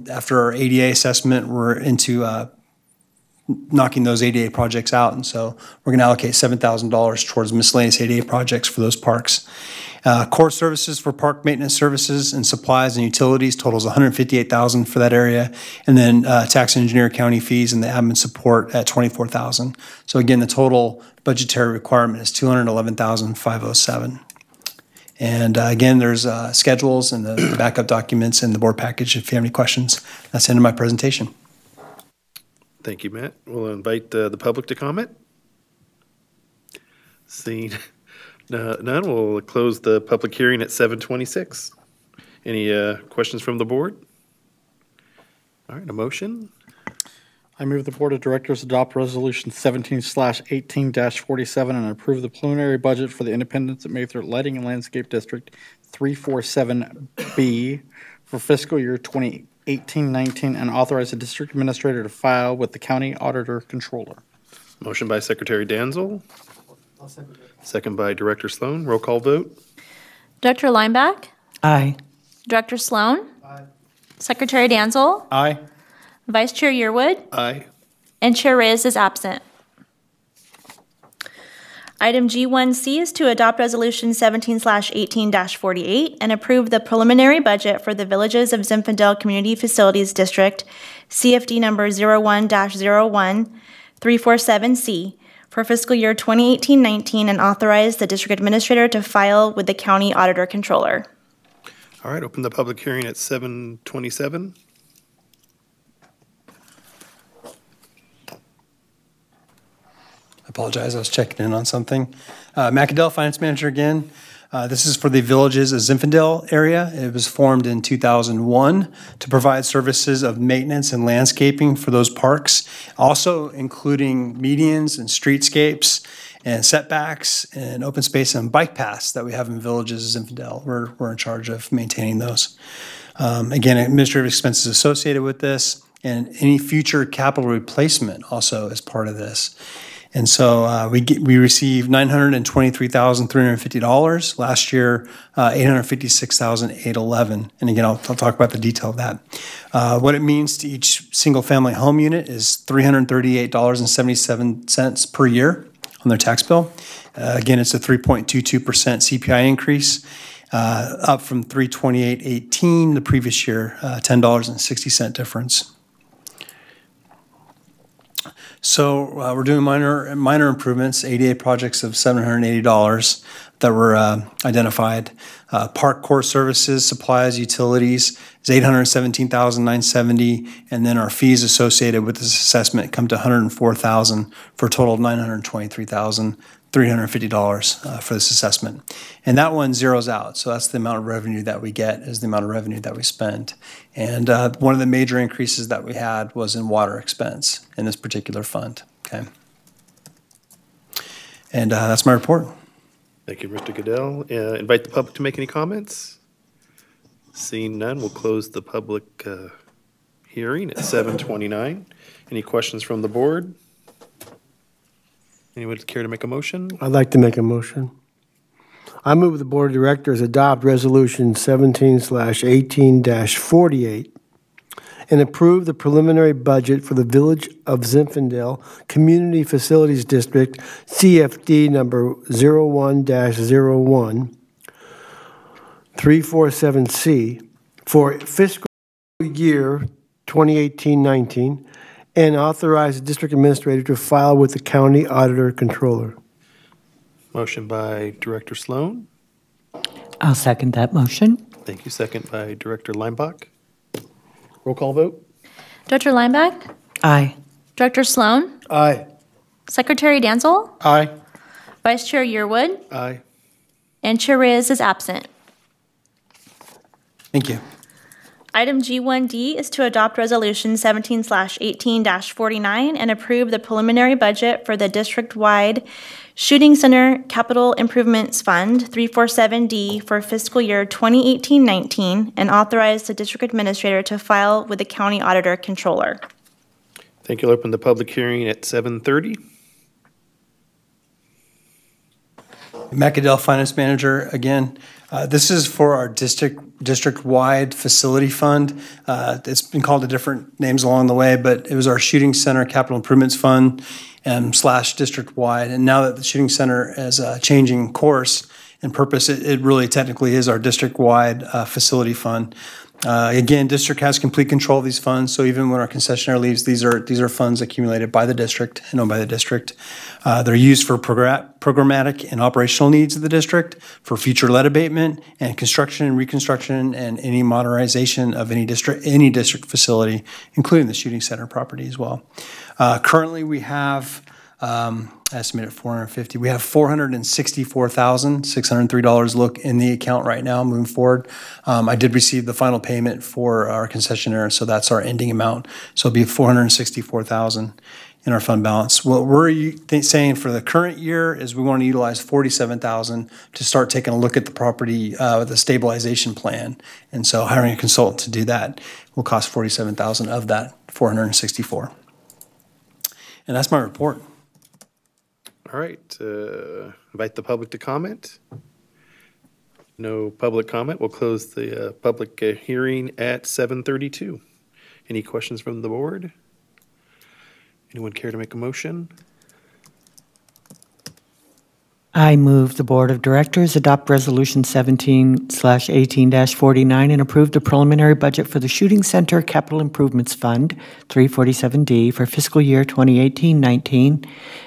after our ADA assessment, we're into knocking those ADA projects out, and so we're going to allocate $7,000 towards miscellaneous ADA projects for those parks. Core services for park maintenance services and supplies and utilities totals $158,000 for that area, and then tax engineer county fees and the admin support at $24,000. So again, the total budgetary requirement is $211,507. And again, there's schedules and the backup documents in the board package if you have any questions. That's the end of my presentation. Thank you, Matt. We'll invite the public to comment. Seeing none, we'll close the public hearing at 7:26. Any questions from the board? All right, a motion. I move the Board of Directors adopt Resolution 17/18-47 and approve the preliminary budget for the Independence at Mayfield Lighting and Landscape District 347B for fiscal year 2018-19 and authorize the district administrator to file with the county auditor controller. Motion by Secretary Danzel. Second by Director Sloan. Roll call vote. Director Lineback? Aye. Director Sloan? Aye. Secretary Danzel? Aye. Vice Chair Yearwood? Aye. And Chair Reyes is absent. Item G1C is to adopt Resolution 17/18-48 and approve the preliminary budget for the Villages of Zinfandel Community Facilities District, CFD number 01-01-347C, for fiscal year 2018-19 and authorize the district administrator to file with the county auditor controller. All right, open the public hearing at 7:27. I apologize, I was checking in on something. Matt Cadell, Finance Manager again. This is for the Villages of Zinfandel area. It was formed in 2001 to provide services of maintenance and landscaping for those parks, also including medians and streetscapes and setbacks and open space and bike paths that we have in Villages of Zinfandel. We're in charge of maintaining those. Again, administrative expenses associated with this and any future capital replacement also is part of this. And so we received $923,350 last year, $856,811. And again, I'll talk about the detail of that. What it means to each single-family home unit is $338.77 per year on their tax bill. Again, it's a 3.22% CPI increase, up from $328.18 the previous year, $10.60 difference. So we're doing minor improvements, ADA projects of $780 that were identified. Park core services, supplies, utilities is $817,970, and then our fees associated with this assessment come to $104,000 for a total of $923,350 for this assessment. And that one zeroes out, so that's the amount of revenue that we get is the amount of revenue that we spend. And one of the major increases that we had was in water expense in this particular fund. Okay, and that's my report. Thank you, Mr. Goodell. Invite the public to make any comments. Seeing none, we'll close the public hearing at 7:29. Any questions from the board? Anyone care to make a motion? I'd like to make a motion. I move the Board of Directors adopt Resolution 17/18-48 and approve the preliminary budget for the Village of Zinfandel Community Facilities District, CFD number 01-01-347C, for fiscal year 2018-19, and authorize the district administrator to file with the county auditor controller. Motion by Director Sloan. I'll second that motion. Thank you. Second by Director Lineback. Roll call vote. Director Lineback? Aye. Director Sloan? Aye. Secretary Danzel? Aye. Vice Chair Yearwood? Aye. And Chair Reyes is absent. Thank you. Item G1D is to adopt Resolution 17/18-49 and approve the preliminary budget for the district-wide Shooting Center Capital Improvements Fund 347D for fiscal year 2018-19 and authorize the district administrator to file with the county auditor controller. Thank you. I'll open the public hearing at 7:30. Matt Cadell, Finance Manager again. This is for our district-wide facility fund. It's been called different names along the way, but it was our Shooting Center Capital Improvements Fund / district-wide. And now that the Shooting Center is changing course, and purpose, it really technically is our district-wide facility fund. Again, district has complete control of these funds, so even when our concessionaire leaves, these are funds accumulated by the district and owned by the district. They're used for programmatic and operational needs of the district, for future lead abatement and construction and reconstruction and any modernization of any district facility, including the shooting center property as well. Currently, we have estimated 450. We have $464,603 look in the account right now moving forward. I did receive the final payment for our concessionaire, so that's our ending amount. So it'll be $464,000 in our fund balance. What we're saying for the current year is we want to utilize $47,000 to start taking a look at the property with a stabilization plan. And so hiring a consultant to do that will cost $47,000 of that $464,000. And that's my report. All right, invite the public to comment. No public comment. We'll close the public hearing at 7:32. Any questions from the board? Anyone care to make a motion? I move the Board of Directors adopt Resolution 17/18-49 and approve the preliminary budget for the Shooting Center Capital Improvements Fund, 347D, for fiscal year 2018-19,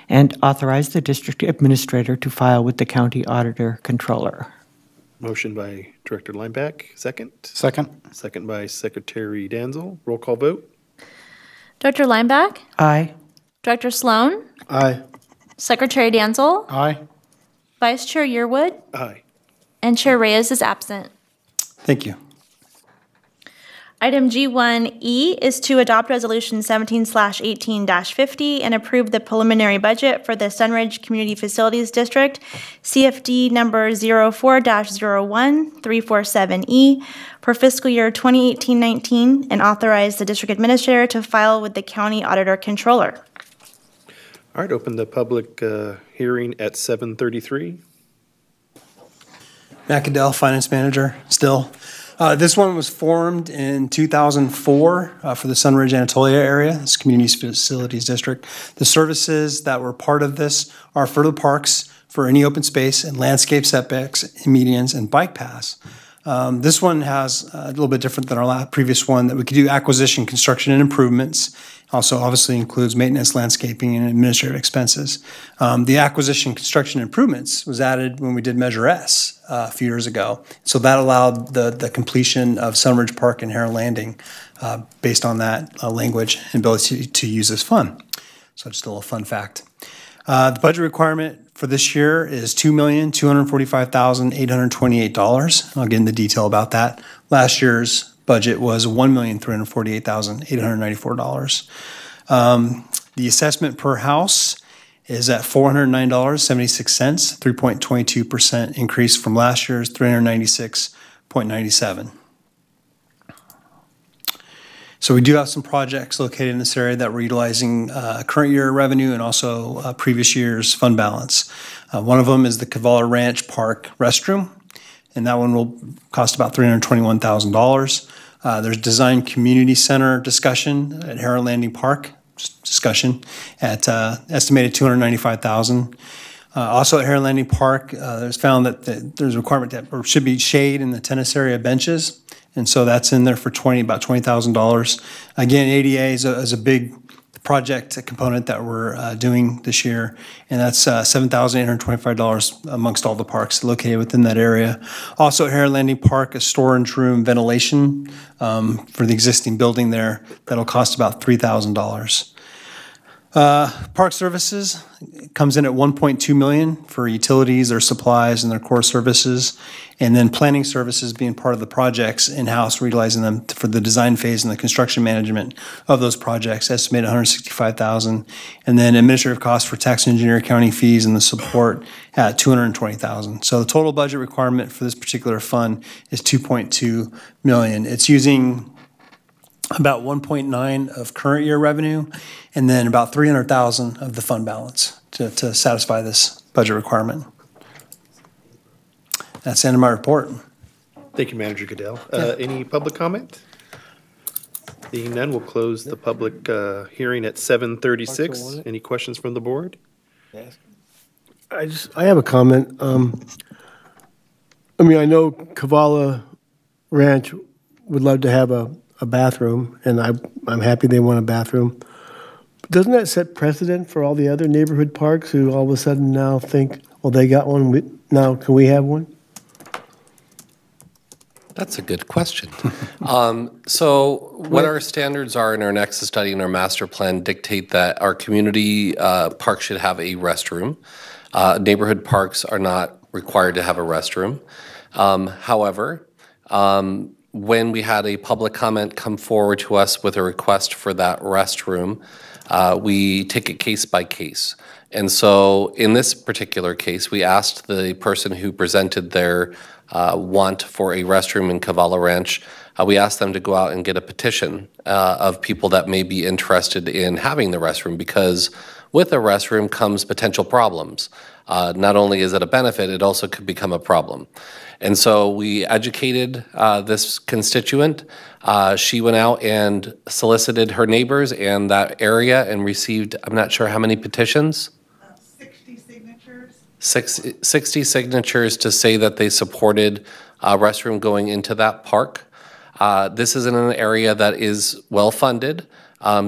and authorize the District Administrator to file with the County Auditor Controller. Motion by Director Lineback, second. Second. Second by Secretary Danzel. Roll call vote. Director Lineback, Aye. Director Sloan, Aye. Secretary Danzel, Aye. Vice Chair Yearwood, Aye. and Chair Reyes is absent. Thank you. Item G1E is to adopt Resolution 17/18-50 and approve the preliminary budget for the Sunridge Community Facilities District, CFD number 04-01-347E, for fiscal year 2018-19, and authorize the District Administrator to file with the County Auditor Controller. All right, open the public hearing at 7:33. Matt Cadell, Finance Manager, still. This one was formed in 2004 for the Sunridge Anatolia area, this Community Facilities District. The services that were part of this are for the parks, for any open space, and landscape setbacks, and medians, and bike paths. This one has a little bit different than our previous one, that we could do acquisition, construction, and improvements. Also obviously includes maintenance, landscaping, and administrative expenses. The acquisition, construction, improvements was added when we did Measure S a few years ago. So that allowed the completion of Sunridge Park and Hare Landing based on that language and ability to use this fund. So just a little fun fact. The budget requirement for this year is $2,245,828. I'll get into detail about that. Last year's budget was $1,348,894. The assessment per house is at $409.76, 3.22% increase from last year's $396.97. So we do have some projects located in this area that we're utilizing current year revenue and also previous year's fund balance. One of them is the Cavallo Ranch Park restroom, and that one will cost about $321,000. There's Design Community Center discussion at Hare Landing Park, discussion at estimated $295,000. Also at Hare Landing Park, there's found that there's a requirement that there should be shade in the tennis area benches. And so that's in there for about $20,000. Again, ADA is a big project component that we're doing this year, and that's $7,825 amongst all the parks located within that area. Also at Hare Landing Park, a storage room ventilation for the existing building there that'll cost about $3,000. Park services comes in at $1.2 million for utilities, their supplies, and their core services, and then planning services being part of the projects in-house, utilizing them for the design phase and the construction management of those projects, estimated $165,000, and then administrative costs for tax engineer, county fees, and the support at $220,000. So the total budget requirement for this particular fund is $2.2 million. It's using about 1.9 of current year revenue, and then about $300,000 of the fund balance to satisfy this budget requirement. That's the end of my report. Thank you, Manager Goodell. Any public comment? Seeing none, we'll close the public hearing at 7:36. Any questions from the board? I have a comment. I mean, I know Kavala Ranch would love to have a bathroom, and I'm happy they want a bathroom. But doesn't that set precedent for all the other neighborhood parks who all of a sudden now think, well, they got one, now can we have one? That's a good question. So what our standards are in our Nexus study and our master plan dictate that our community park should have a restroom. Neighborhood parks are not required to have a restroom. However, when we had a public comment come forward to us with a request for that restroom, we take it case by case. And so in this particular case, we asked the person who presented their want for a restroom in Kavala Ranch, we asked them to go out and get a petition of people that may be interested in having the restroom, because with a restroom comes potential problems. Not only is it a benefit, it also could become a problem. And so we educated this constituent. She went out and solicited her neighbors and that area and received, I'm not sure how many petitions? 60 signatures. 60 signatures to say that they supported a restroom going into that park. This is in an area that is well-funded,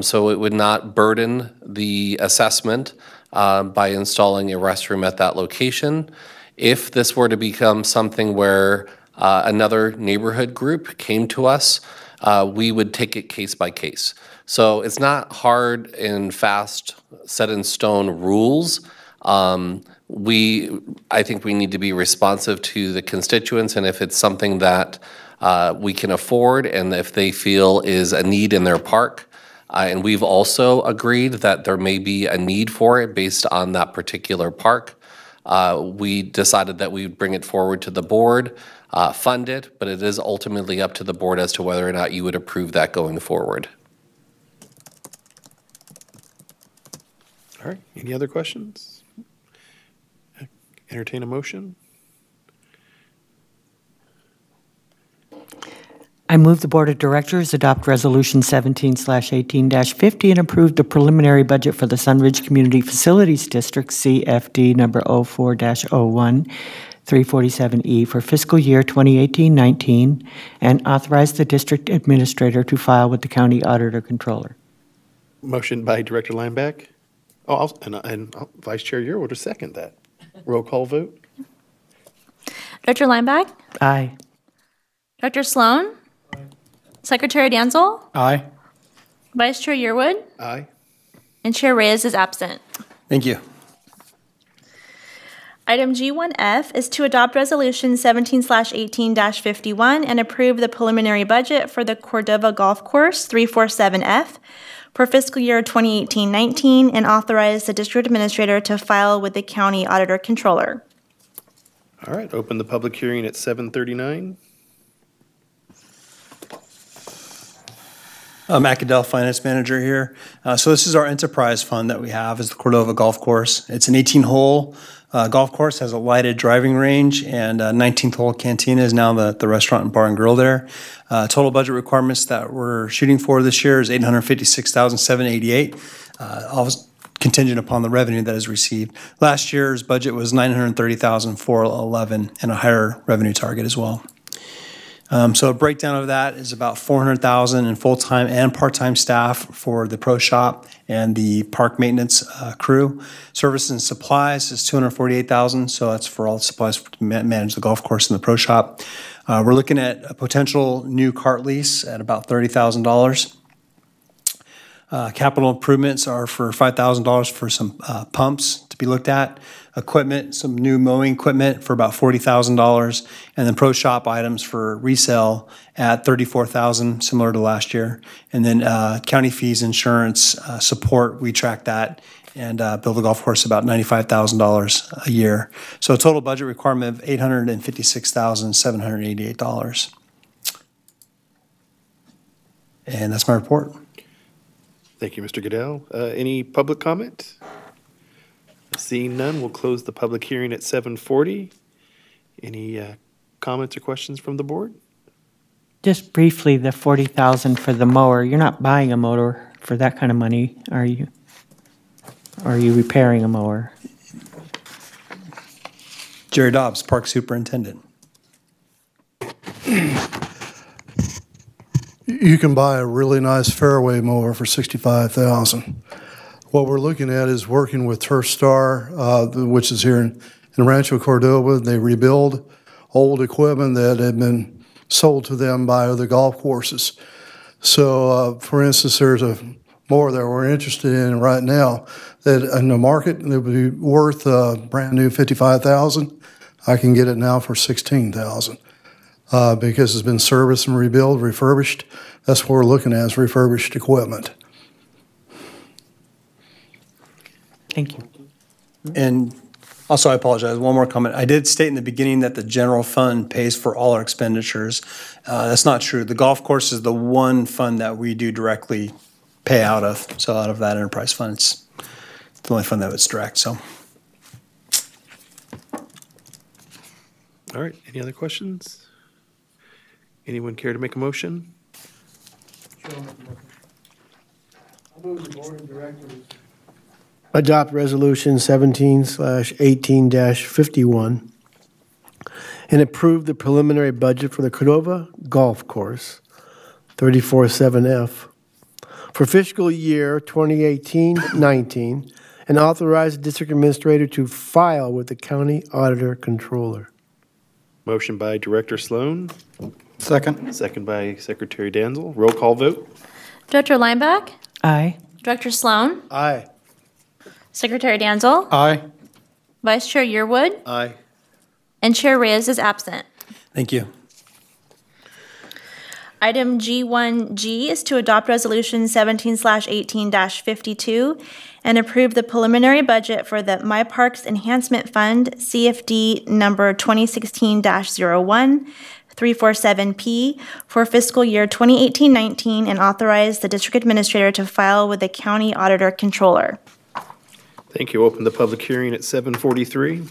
so it would not burden the assessment by installing a restroom at that location. If this were to become something where another neighborhood group came to us, we would take it case by case. So it's not hard and fast, set in stone rules. I think we need to be responsive to the constituents, and if it's something that we can afford and if they feel is a need in their park, and we've also agreed that there may be a need for it based on that particular park, we decided that we would bring it forward to the board, fund it, but it is ultimately up to the board as to whether or not you would approve that going forward. All right, any other questions? Entertain a motion. I move the Board of Directors adopt Resolution 17/18-50 and approve the preliminary budget for the Sunridge Community Facilities District, CFD number 04-01, 347E for fiscal year 2018-19, and authorize the district administrator to file with the county auditor controller. Motion by Director Lineback. Oh, and Vice Chair Yearwood will second that. Roll call vote. Director Lineback? Aye. Dr. Sloan? Aye. Secretary Danzel? Aye. Vice Chair Yearwood? Aye. And Chair Reyes is absent. Thank you. Item G1F is to adopt Resolution 17/18-51 and approve the preliminary budget for the Cordova Golf Course 347F for fiscal year 2018-19 and authorize the district administrator to file with the county auditor controller. All right, open the public hearing at 7:39. Matt Goodell, Finance Manager here. So this is our enterprise fund that we have, is the Cordova Golf Course. It's an 18-hole golf course, has a lighted driving range, and 19th hole cantina is now the restaurant and bar and grill there. Total budget requirements that we're shooting for this year is $856,788, all contingent upon the revenue that is received. Last year's budget was $930,411 and a higher revenue target as well. So a breakdown of that is about $400,000 in full-time and part-time staff for the pro shop and the park maintenance crew. Services and supplies is $248,000, so that's for all the supplies to manage the golf course and the pro shop. We're looking at a potential new cart lease at about $30,000. Capital improvements are for $5,000 for some pumps to be looked at. Equipment, some new mowing equipment for about $40,000, and then pro shop items for resale at $34,000, similar to last year. And then county fees, insurance, support, we track that and build the golf course about $95,000 a year. So a total budget requirement of $856,788. And that's my report. Thank you, Mr. Goodell. Any public comment? Seeing none, we'll close the public hearing at 7:40. Any comments or questions from the board? Just briefly, the $40,000 for the mower, you're not buying a mower for that kind of money, are you? Or are you repairing a mower? Jerry Dobbs, Park Superintendent. you can buy a really nice fairway mower for $65,000. What we're looking at is working with Turf Star, which is here in Rancho Cordova. They rebuild old equipment that had been sold to them by other golf courses. So, for instance, there's a mower that we're interested in right now that in the market that would be worth brand new $55,000. I can get it now for $16,000 because it's been serviced and rebuilt, refurbished. That's what we're looking at, is refurbished equipment. Thank you. And also, I apologize, one more comment. I did state in the beginning that the general fund pays for all our expenditures. That's not true. The golf course is the one fund that we do directly pay out of. So out of that enterprise fund, it's the only fund that it's direct, so. All right, any other questions? Anyone care to make a motion? Adopt Resolution 17/18-51 and approve the preliminary budget for the Cordova Golf Course, 34-7F, for fiscal year 2018-19, and authorize the district administrator to file with the county auditor controller. Motion by Director Sloan. Second. Second by Secretary Danzel. Roll call vote. Director Lineback, Aye. Director Sloan, Aye. Secretary Danzel, Aye. Vice Chair Yearwood, Aye. and Chair Reyes is absent. Thank you. Item G1G is to adopt Resolution 17/18-52 and approve the preliminary budget for the My Parks Enhancement Fund, CFD number 2016-01, 347P, for fiscal year 2018-19 and authorize the district administrator to file with the county auditor controller. Thank you. Open the public hearing at 7:43.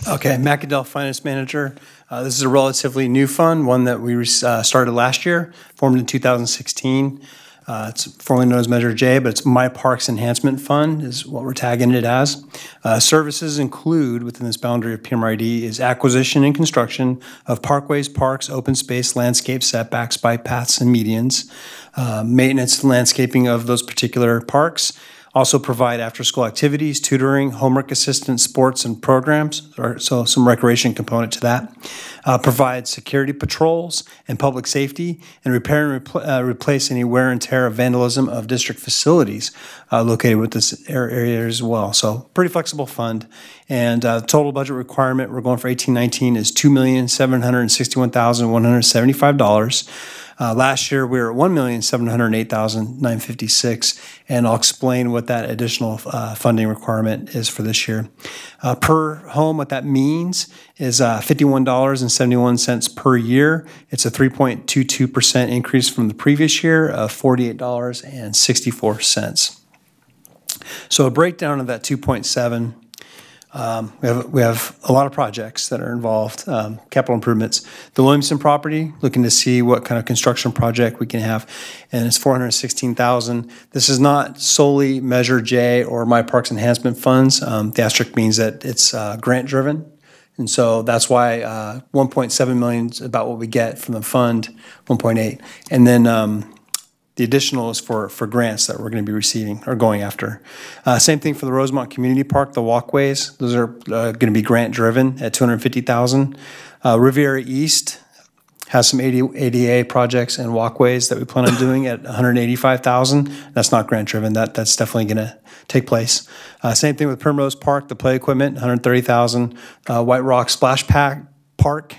Okay, Macadel Finance Manager. This is a relatively new fund, one that we started last year, formed in 2016. It's formerly known as Measure J, but it's My Parks Enhancement Fund is what we're tagging it as. Services include, within this boundary of PMRD, is acquisition and construction of parkways, parks, open space, landscape setbacks, bike paths, and medians, maintenance and landscaping of those particular parks. Also provide after-school activities, tutoring, homework assistance, sports, and programs, so some recreation component to that. Provide security patrols and public safety, and repair and replace any wear and tear of vandalism of district facilities located with this area as well. So pretty flexible fund. And total budget requirement we're going for 18-19 is $2,761,175. Last year, we were at $1,708,956, and I'll explain what that additional funding requirement is for this year. Per home, what that means is $51.71 per year. It's a 3.22% increase from the previous year of $48.64. So a breakdown of that 2.7. We have a lot of projects that are involved, capital improvements. The Williamson property, looking to see what kind of construction project we can have, and it's $416,000. This is not solely Measure J or My Parks Enhancement Funds. The asterisk means that it's grant driven, and so that's why 1.7 million is about what we get from the fund, 1.8, and then the additional is for grants that we're going to be receiving or going after. Same thing for the Rosemont Community Park, the walkways. Those are going to be grant driven at $250,000. Riviera East has some ADA projects and walkways that we plan on doing at $185,000. That's not grant driven. That's definitely going to take place. Same thing with Primrose Park, the play equipment, $130,000. White Rock Splash Park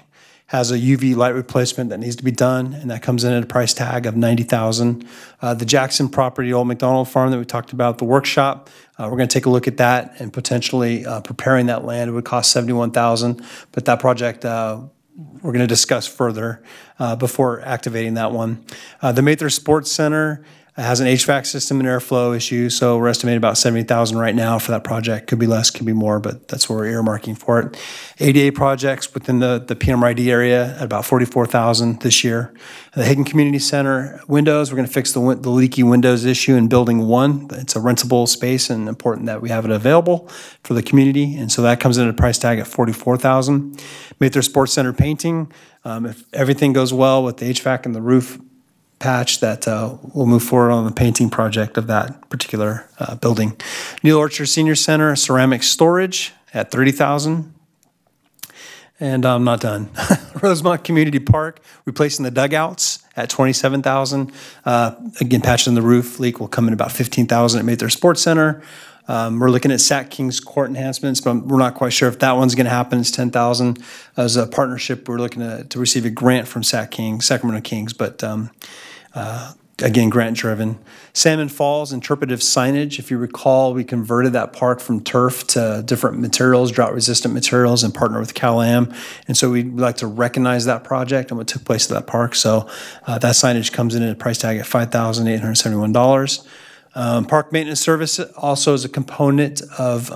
has a UV light replacement that needs to be done, and that comes in at a price tag of $90,000. The Jackson property, Old McDonald Farm that we talked about, the workshop, we're going to take a look at that, and potentially preparing that land. It would cost $71,000, but that project we're going to discuss further before activating that one. The Mather Sports Center, It has an HVAC system and airflow issue, so we're estimating about $70,000 right now for that project. Could be less, could be more, but that's what we're earmarking for it. ADA projects within the PMRD area at about $44,000 this year. The Hagen Community Center windows, we're going to fix the leaky windows issue in Building 1. It's a rentable space and important that we have it available for the community, and so that comes in at a price tag at $44,000. Mather Sports Center painting, if everything goes well with the HVAC and the roof patch, that we'll move forward on the painting project of that particular building. Neil Orchard Senior Center ceramic storage at $30,000. And I'm not done. Rosemont Community Park, replacing the dugouts at $27,000. Again, patching the roof leak will come in about $15,000 at Mather Sports Center. We're looking at Sac Kings Court enhancements, but we're not quite sure if that one's going to happen. It's $10,000. As a partnership, we're looking to receive a grant from Sacramento Kings, but again, grant-driven. Salmon Falls interpretive signage. If you recall, we converted that park from turf to different materials, drought-resistant materials, and partner with Cal-Am. And so we'd like to recognize that project and what took place at that park. So that signage comes in at a price tag at $5,871. Park maintenance service also is a component of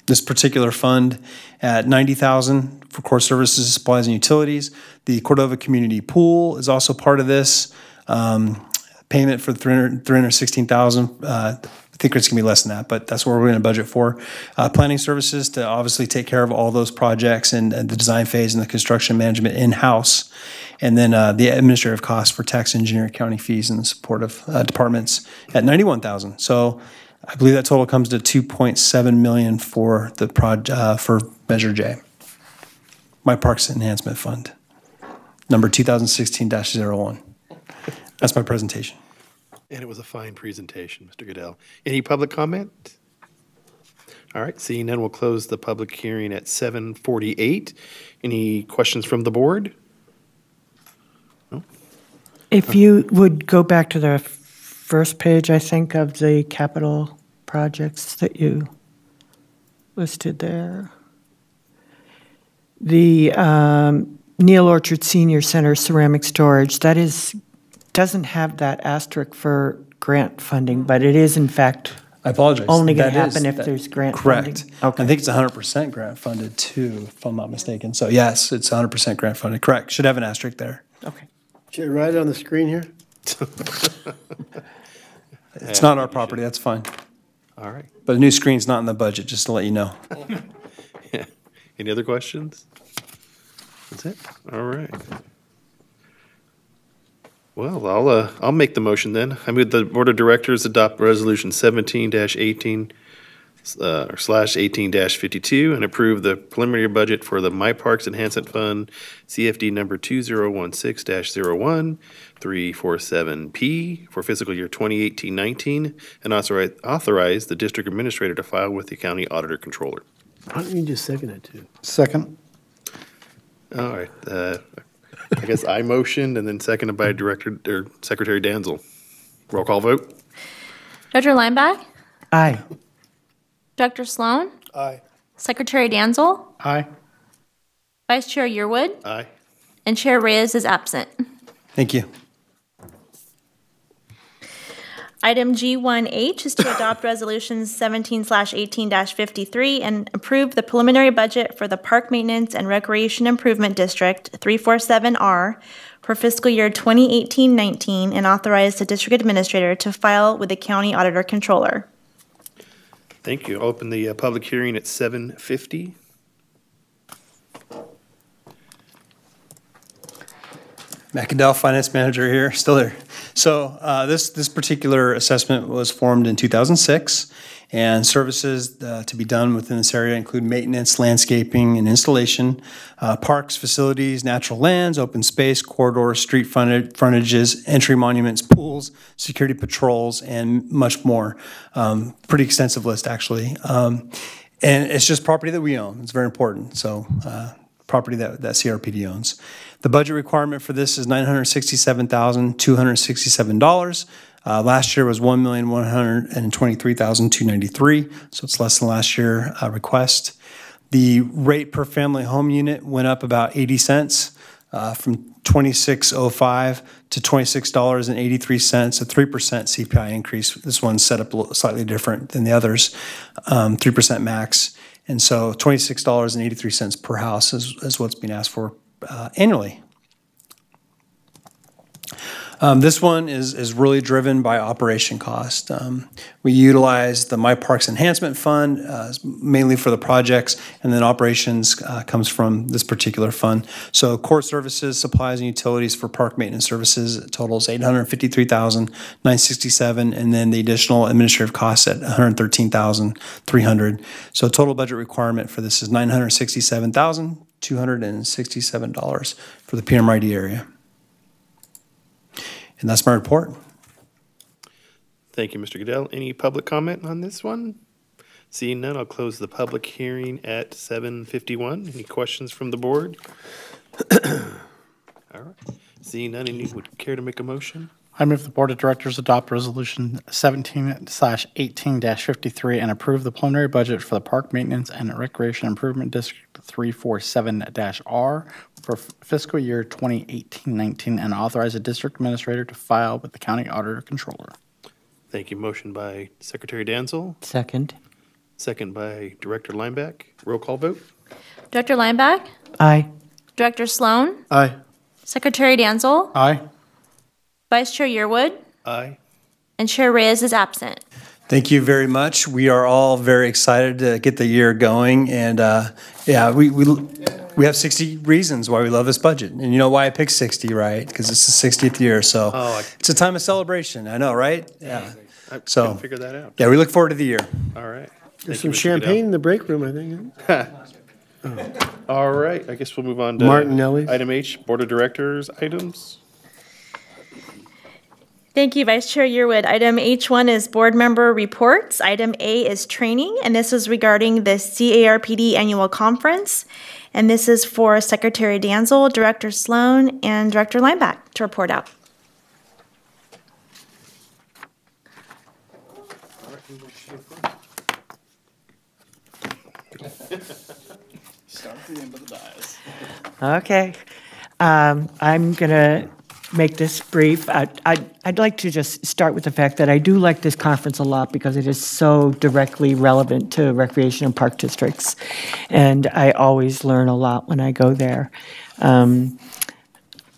this particular fund at $90,000 for core services, supplies, and utilities. The Cordova Community Pool is also part of this. Payment for $316,000. I think it's going to be less than that, but that's what we're going to budget for. Planning services to obviously take care of all those projects and the design phase and the construction management in-house. And then the administrative costs for tax, engineering, accounting fees, and the support of departments at $91,000. So I believe that total comes to $2.7 million for the for Measure J, My Parks Enhancement Fund, number 2016-01. That's my presentation. And it was a fine presentation, Mr. Goodell. Any public comment? All right, seeing none, we'll close the public hearing at 7:48. Any questions from the board? No? If you would go back to the first page, I think, of the capital projects that you listed there. The Neil Orchard Senior Center ceramic storage, that doesn't have that asterisk for grant funding, but it is in fact I apologize. only going to happen if there's grant correct. funding. Okay. I think it's 100% grant funded too, if I'm not mistaken. So yes, it's 100% grant funded. Correct. Should have an asterisk there. Okay. Should I write it on the screen here? It's not our property. That's fine. All right. But the new screen's not in the budget, just to let you know. Yeah. Any other questions? That's it? All right. Well, I'll make the motion then. I move the Board of Directors adopt Resolution 17-18 or /18-52 and approve the preliminary budget for the My Parks Enhancement Fund, CFD number 2016-01-347P for fiscal year 2018-19, and authorize the district administrator to file with the county auditor controller. Why don't you just second it too? Second. All right. I guess I motioned and then seconded by Secretary Danzel. Roll call vote. Dr. Lineback? Aye. Dr. Sloan? Aye. Secretary Danzel? Aye. Vice Chair Yearwood? Aye. And Chair Reyes is absent. Thank you. Item G1H is to adopt Resolution 17/18-53 and approve the preliminary budget for the Park Maintenance and Recreation Improvement District 347R for fiscal year 2018-19 and authorize the district administrator to file with the county auditor controller. Thank you. I'll open the public hearing at 7:50. McIndell, Finance Manager here, still there. So this particular assessment was formed in 2006, and services to be done within this area include maintenance, landscaping, and installation, parks, facilities, natural lands, open space, corridors, street frontages, entry monuments, pools, security patrols, and much more. Pretty extensive list, actually. And it's just property that we own. It's very important. So property that CRPD owns. The budget requirement for this is $967,267. Last year was $1,123,293, so it's less than last year request. The rate per family home unit went up about 80 cents from $26.05 to $26.83, a 3% CPI increase. This one's set up a little slightly different than the others, 3% max. And so $26.83 per house is what's being asked for annually. This one is really driven by operation cost. We utilize the My Parks Enhancement Fund mainly for the projects, and then operations comes from this particular fund. So court services, supplies, and utilities for park maintenance services totals $853,967, and then the additional administrative costs at $113,300. So total budget requirement for this is $967,267 for the PMRD area. And that's my report. Thank you, Mr. Goodell. Any public comment on this one? Seeing none, I'll close the public hearing at 7:51. Any questions from the board? All right. Seeing none, any would care to make a motion? I move the Board of Directors adopt Resolution 17/18-53 and approve the preliminary budget for the Park Maintenance and Recreation Improvement District 347-R for fiscal year 2018-19 and authorize the district administrator to file with the county auditor controller. Thank you. Motion by Secretary Danzel. Second. Second by Director Lineback. Roll call vote. Director Lineback? Aye. Director Sloan? Aye. Secretary Danzel? Aye. Vice Chair Yearwood? Aye. And Chair Reyes is absent. Thank you very much. We are all very excited to get the year going, and yeah, we have 60 reasons why we love this budget. And you know why I picked 60, right? Because it's the 60th year, so it's a time of celebration. I know, right? Yeah. I So couldn't figure that out. yeah, we look forward to the year. All right. There's Thank you, some Mr. champagne in the break room, I think. All right. I guess we'll move on to Martinelli's. item H, Board of Directors items. Thank you, Vice Chair Yearwood. Item H1 is board member reports. Item A is training, and this is regarding the CRPD annual conference. And this is for Secretary Danzel, Director Sloan, and Director Lineback to report out. Start at the end of the dias. Okay. I'm going to make this brief. I'd like to just start with the fact that I do like this conference a lot because it is so directly relevant to recreation and park districts. And I always learn a lot when I go there.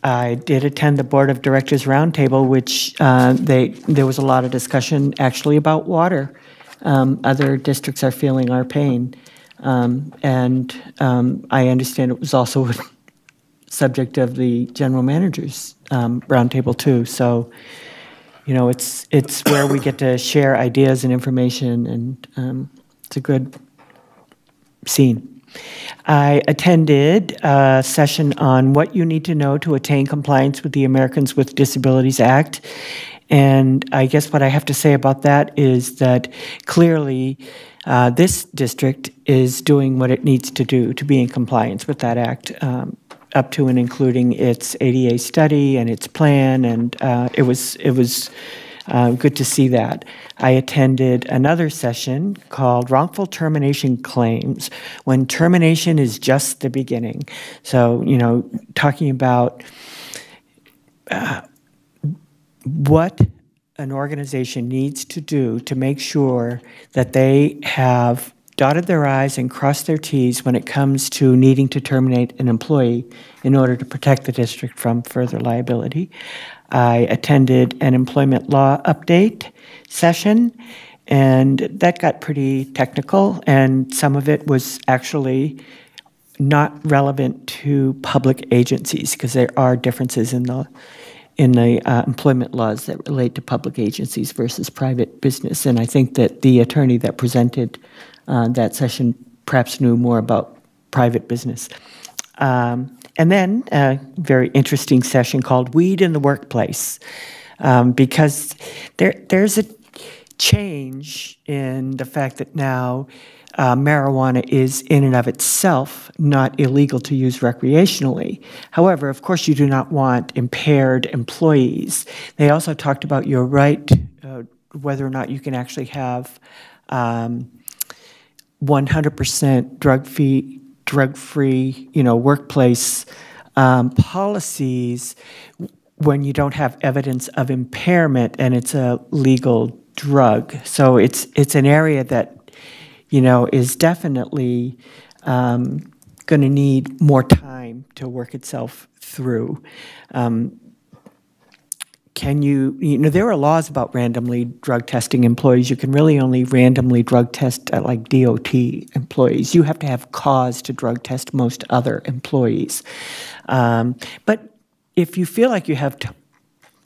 I did attend the Board of Directors Roundtable, which there was a lot of discussion actually about water. Other districts are feeling our pain. And I understand it was also a subject of the general manager's roundtable too. So, you know, it's where we get to share ideas and information, and it's a good scene. I attended a session on what you need to know to attain compliance with the Americans with Disabilities Act. And I guess what I have to say about that is that clearly this district is doing what it needs to do to be in compliance with that act, up to and including its ADA study and its plan, and it was good to see that. I attended another session called Wrongful Termination Claims, when termination is just the beginning. So, you know, talking about what an organization needs to do to make sure that they have dotted their I's and crossed their T's when it comes to needing to terminate an employee in order to protect the district from further liability. I attended an employment law update session, and that got pretty technical, and some of it was actually not relevant to public agencies because there are differences in the employment laws that relate to public agencies versus private business. And I think that the attorney that presented that session perhaps knew more about private business. And then a very interesting session called Weed in the Workplace, because there's a change in the fact that now marijuana is in and of itself not illegal to use recreationally. However, of course, you do not want impaired employees. They also talked about your right, whether or not you can actually have 100% drug-free, workplace policies when you don't have evidence of impairment and it's a legal drug. So it's an area that, you know, is definitely going to need more time to work itself through. You know, there are laws about randomly drug testing employees. You can really only randomly drug test like DOT employees. You have to have cause to drug test most other employees. But if you feel like you have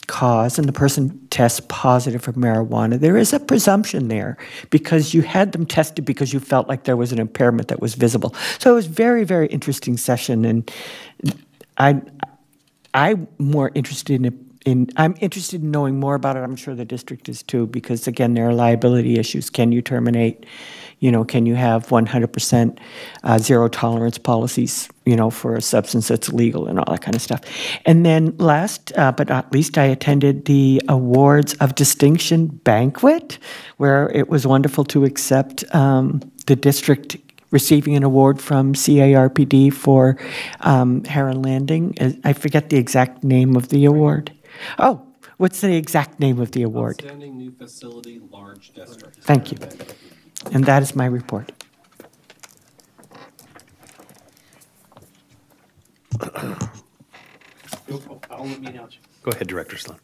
cause and the person tests positive for marijuana, there is a presumption there because you had them tested because you felt like there was an impairment that was visible. So it was very, very interesting session, and I'm more interested I'm interested in knowing more about it. I'm sure the district is too, because again, there are liability issues. Can you terminate? You know, can you have 100% zero tolerance policies, you know, for a substance that's legal and all that kind of stuff. And then last but not least, I attended the Awards of Distinction banquet, where it was wonderful to accept the district receiving an award from CRPD for Heron Landing. I forget the exact name of the award. Oh, what's the exact name of the award? Outstanding New Facility, Large District. Thank you. And that is my report. Go ahead, Director Sloan.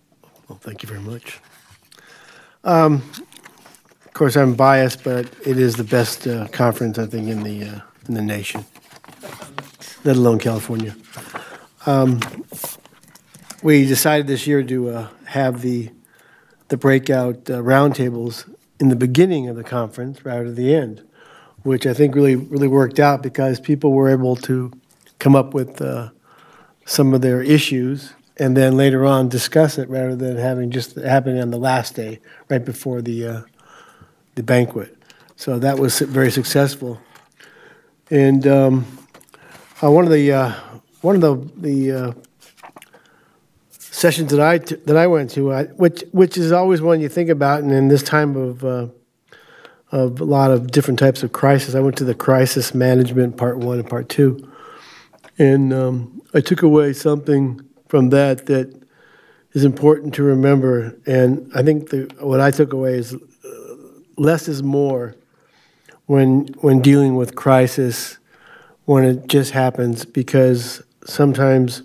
Well, thank you very much. Of course, I'm biased, but it is the best conference, I think, in the nation, let alone California. We decided this year to have the breakout roundtables in the beginning of the conference rather than the end, which I think really worked out because people were able to come up with some of their issues and then later on discuss it rather than having just happening on the last day, right before the banquet. So that was very successful. And one of the sessions that I went to, which is always one you think about, and in this time of a lot of different types of crisis, I went to the crisis management part 1 and part 2, and I took away something from that is important to remember. And I think what I took away is less is more when dealing with crisis, when it just happens, because sometimes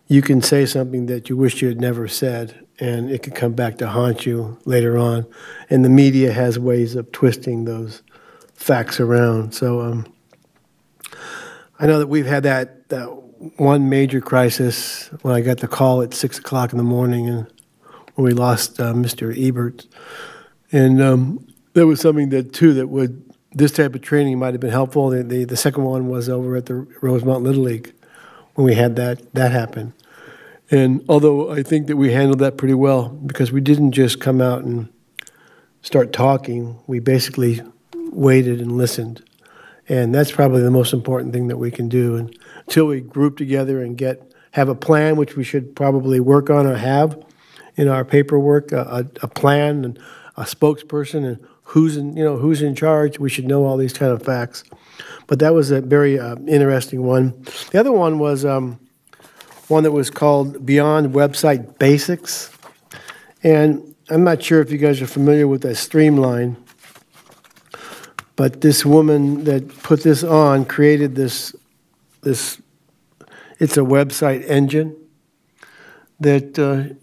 you can say something that you wish you had never said, and it could come back to haunt you later on. And the media has ways of twisting those facts around. So I know that we've had that one major crisis when I got the call at 6 o'clock in the morning and when we lost Mr. Ebert. And there was something this type of training might have been helpful. The second one was over at the Rosemont Little League when we had that happen. And although I think that we handled that pretty well, because we didn't just come out and start talking, we basically waited and listened. And that's probably the most important thing that we can do. And until we group together and have a plan, which we should probably work on or have in our paperwork, a plan and a spokesperson and who's in charge. We should know all these kind of facts. But that was a very interesting one. The other one was one that was called Beyond Website Basics. And I'm not sure if you guys are familiar with that streamline, but this woman that put this on created this it's a website engine that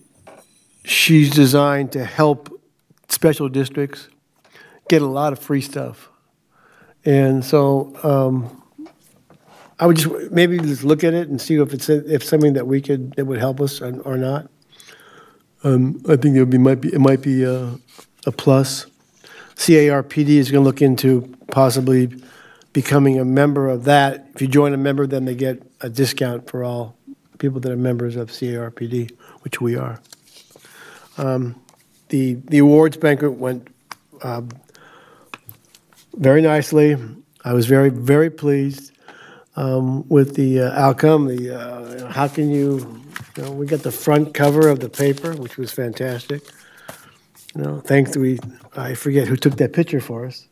she's designed to help special districts get a lot of free stuff. And so I would just maybe just look at it and see if something that would help us or not. I think it might be a plus. CRPD is going to look into possibly becoming a member of that. If you join a member, then they get a discount for all people that are members of CRPD, which we are. The awards banquet went very nicely. I was very, very pleased with the outcome. How can we got the front cover of the paper, which was fantastic. I forget who took that picture for us.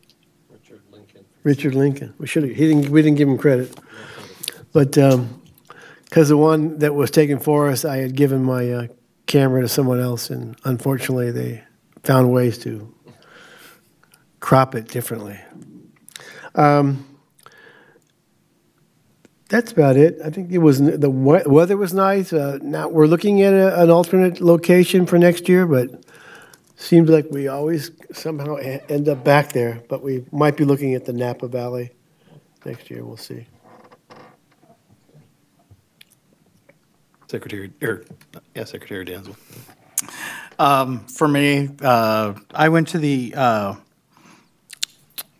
Richard Lincoln. We didn't give him credit. But because the one that was taken for us, I had given my camera to someone else, and unfortunately they found ways to crop it differently. That's about it. I think it was, the weather was nice. Now we're looking at an alternate location for next year, but seems like we always somehow end up back there. But we might be looking at the Napa Valley next year. We'll see. Secretary Danzel. For me, I went to the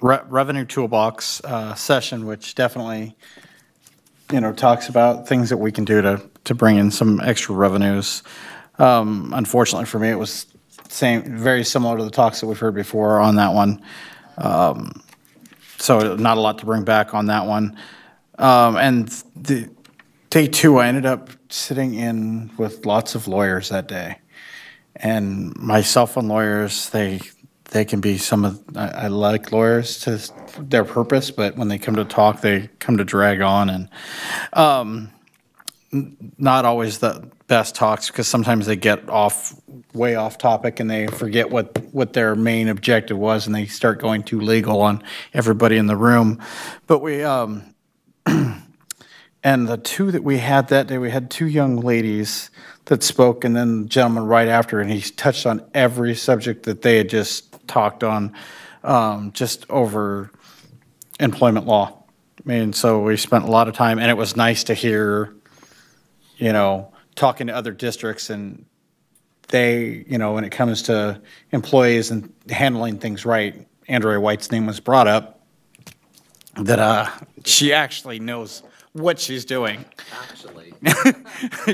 Revenue Toolbox session, which definitely, talks about things that we can do to bring in some extra revenues. Unfortunately for me, it was very similar to the talks that we've heard before on that one. So not a lot to bring back on that one. And the day two, I ended up sitting in with lots of lawyers that day. And my cell phone lawyers, they can be I like lawyers to their purpose, but when they come to talk, they come to drag on, and not always the best talks, because sometimes they get way off topic and they forget what their main objective was, and they start going too legal on everybody in the room. But we, and the two that we had that day, we had two young ladies that spoke, and then the gentleman right after, and he touched on every subject that they had just talked on, just over employment law. I mean, so we spent a lot of time, and it was nice to hear, talking to other districts, and they, when it comes to employees and handling things right, Andrea White's name was brought up, that she actually knows what she's doing. Actually.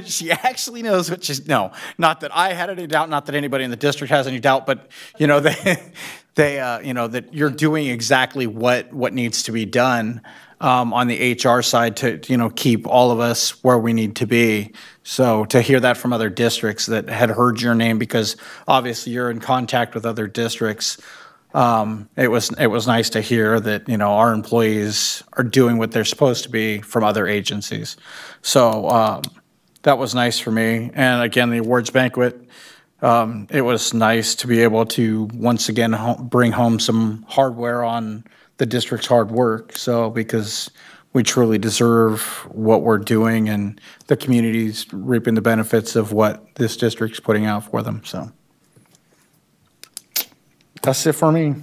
She actually knows what she's, no, not that I had any doubt, not that anybody in the district has any doubt, but, they that you're doing exactly what needs to be done on the HR side to, keep all of us where we need to be. So to hear that from other districts that had heard your name, because obviously you're in contact with other districts, it was nice to hear that, our employees are doing what they're supposed to be from other agencies. So that was nice for me. And again, the awards banquet, it was nice to be able to once again bring home some hardware on the district's hard work. So because we truly deserve what we're doing, and the community's reaping the benefits of what this district's putting out for them. So that's it for me.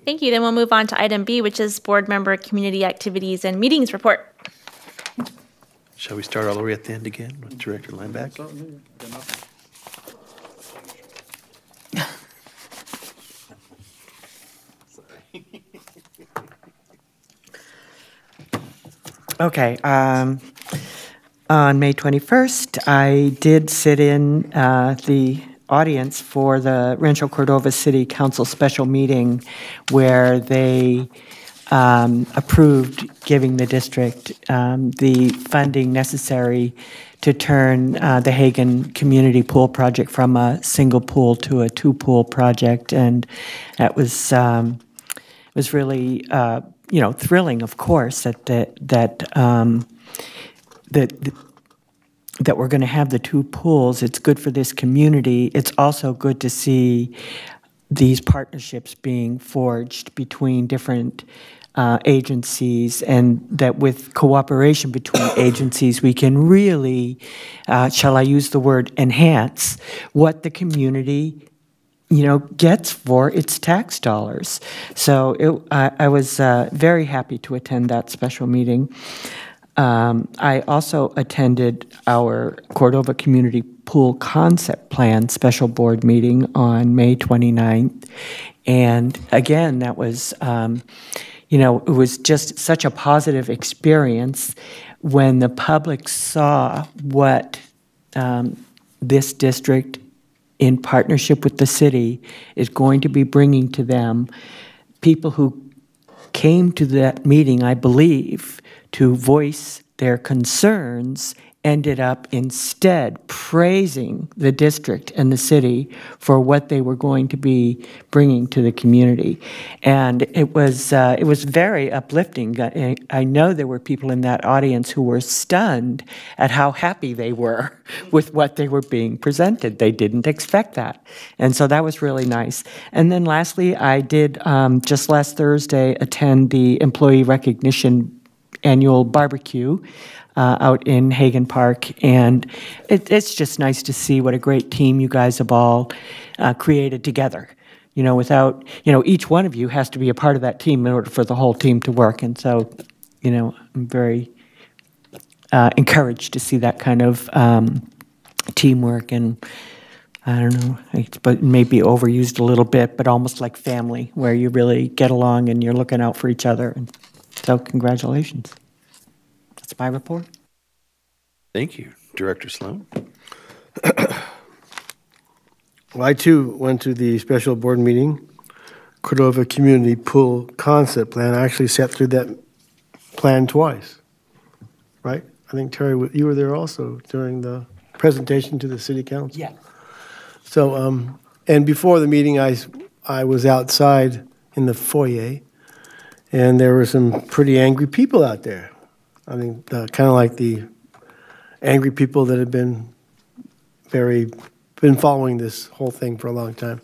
Thank you. Then we'll move on to item B, which is board member community activities and meetings report. Shall we start all the way at the end again with Director Lineback? Okay. On May 21st, I did sit in the audience for the Rancho Cordova City Council special meeting, where they approved giving the district the funding necessary to turn the Hagen Community Pool Project from a single pool to a two-pool project. And that was really, thrilling, of course, that we're going to have the two pools. It's good for this community. It's also good to see these partnerships being forged between different agencies, and that with cooperation between agencies, we can really, shall I use the word, enhance what the community gets for its tax dollars. So I was very happy to attend that special meeting. I also attended our Cordova Community Pool Concept Plan special board meeting on May 29th. And again, that was, it was just such a positive experience when the public saw what this district, in partnership with the city, is going to be bringing to them. People who came to that meeting, I believe, to voice their concerns ended up instead praising the district and the city for what they were going to be bringing to the community. And it was very uplifting. I know there were people in that audience who were stunned at how happy they were with what they were being presented. They didn't expect that. And so that was really nice. And then lastly, I did just last Thursday attend the Employee Recognition Annual Barbecue out in Hagan Park, and it's just nice to see what a great team you guys have all created together. You know, without, you know, each one of you has to be a part of that team in order for the whole team to work, and so, you know, I'm very encouraged to see that kind of teamwork, and I don't know, but maybe overused a little bit, but almost like family, where you really get along and you're looking out for each other, and so congratulations. That's my report. Thank you. Director Sloan. Well, I too went to the special board meeting, Cordova Community Pool Concept Plan. I actually sat through that plan twice, right? I think, Terry, you were there also during the presentation to the city council. Yeah. So, and before the meeting, I was outside in the foyer, and there were some pretty angry people out there. I mean, kind of like the angry people that have been following this whole thing for a long time.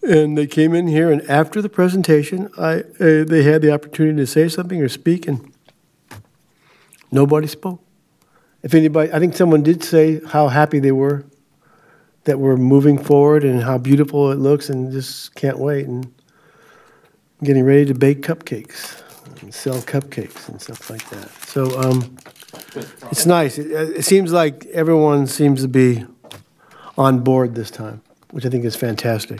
And they came in here, and after the presentation, they had the opportunity to say something or speak, and nobody spoke. If anybody, I think someone did say how happy they were that we're moving forward and how beautiful it looks, and just can't wait, and getting ready to bake cupcakes and sell cupcakes and stuff like that. So it's nice. It seems like everyone seems to be on board this time, which I think is fantastic.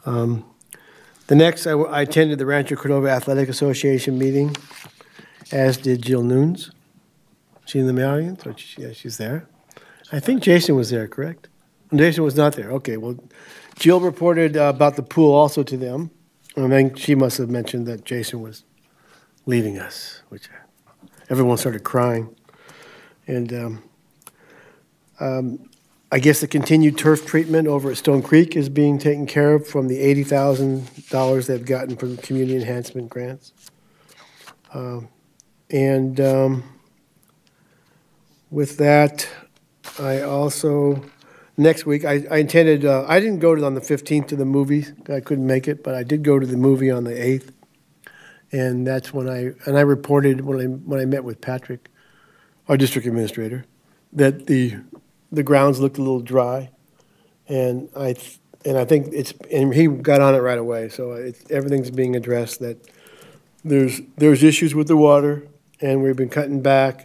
The next, I attended the Rancho Cordova Athletic Association meeting, as did Jill Nunes. She in the audience? Or yeah, she's there. I think Jason was there, correct? Jason was not there. Okay, well, Jill reported about the pool also to them. I think she must have mentioned that Jason was leaving us, which everyone started crying. And I guess the continued turf treatment over at Stone Creek is being taken care of from the $80,000 they've gotten from community enhancement grants. With that, I also, next week, I intended, I didn't go on the 15th to the movie. I couldn't make it, but I did go to the movie on the 8th. And that's when I reported when I met with Patrick, our district administrator, that the grounds looked a little dry. And I think and he got on it right away. So everything's being addressed, that there's issues with the water, and we've been cutting back.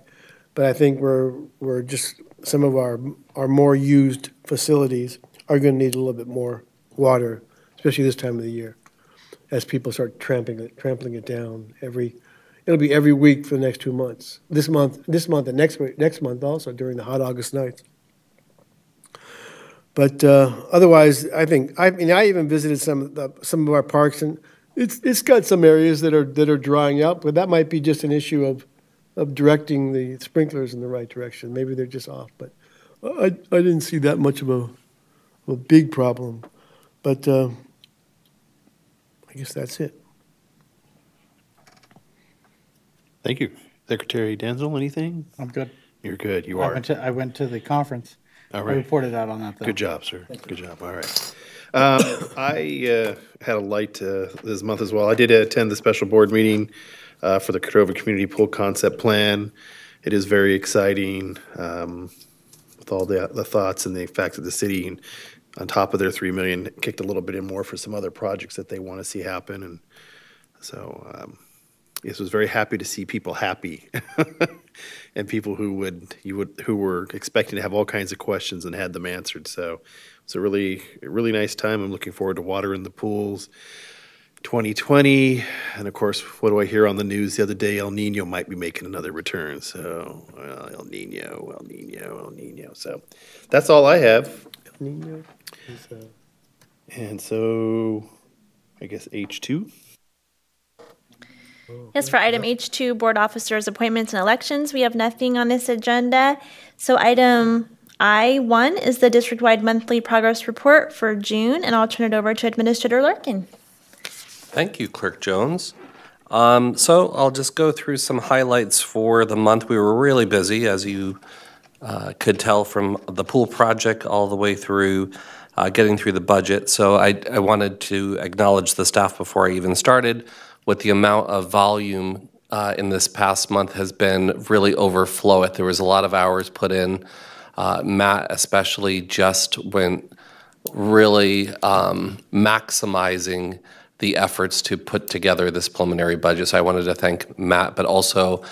But I think we're just, some of our more used facilities are going to need a little bit more water, especially this time of the year, as people start trampling it down. It'll be every week for the next 2 months. This month and next month also, during the hot August nights. But otherwise, I even visited some of our parks, and it's got some areas that are drying out, but that might be just an issue of directing the sprinklers in the right direction. Maybe they're just off, but I didn't see that much of a big problem. But I guess that's it. Thank you. Secretary Denzel, anything? I'm good. You're good. You are. I went to the conference. All right. I reported out on that, though. Good job, sir. Good job. All right. I had a light this month as well. I did attend the special board meeting for the Cordova Community Pool Concept Plan. It is very exciting with all the thoughts and the fact that the city, on top of their $3 million, kicked a little bit in more for some other projects that they want to see happen. And so yes, was very happy to see people happy and people who were expecting to have all kinds of questions and had them answered. So it's a really nice time. I'm looking forward to water in the pools. 2020, and of course, what do I hear on the news the other day? El Nino might be making another return. So, well, El Nino. So that's all I have. El Nino is, and so, I guess H2. Yes, for item H2, board officers, appointments, and elections, we have nothing on this agenda. So item I1 is the district-wide monthly progress report for June, and I'll turn it over to Administrator Larkin. Thank you, Clerk Jones. So I'll just go through some highlights for the month. We were really busy, as you could tell from the pool project all the way through getting through the budget. So I wanted to acknowledge the staff before I even started with the amount of volume in this past month has been really overflow it. There was a lot of hours put in. Matt especially just went really maximizing the efforts to put together this preliminary budget. So I wanted to thank Matt, but also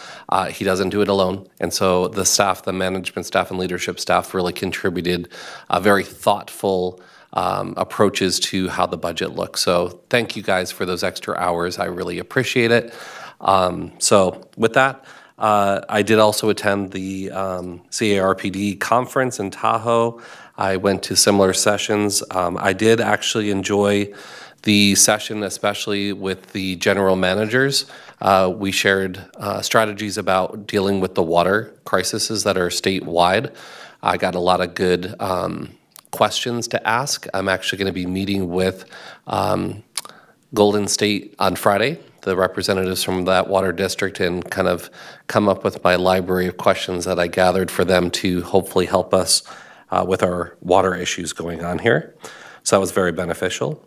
he doesn't do it alone. And so the staff, the management staff and leadership staff really contributed very thoughtful approaches to how the budget looks. So thank you guys for those extra hours. I really appreciate it. So with that, I did also attend the CRPD conference in Tahoe. I went to similar sessions. I did actually enjoy the session, especially with the general managers. We shared strategies about dealing with the water crises that are statewide. I got a lot of good questions to ask. I'm actually going to be meeting with Golden State on Friday, the representatives from that water district, and kind of come up with my library of questions that I gathered for them to hopefully help us with our water issues going on here. So that was very beneficial.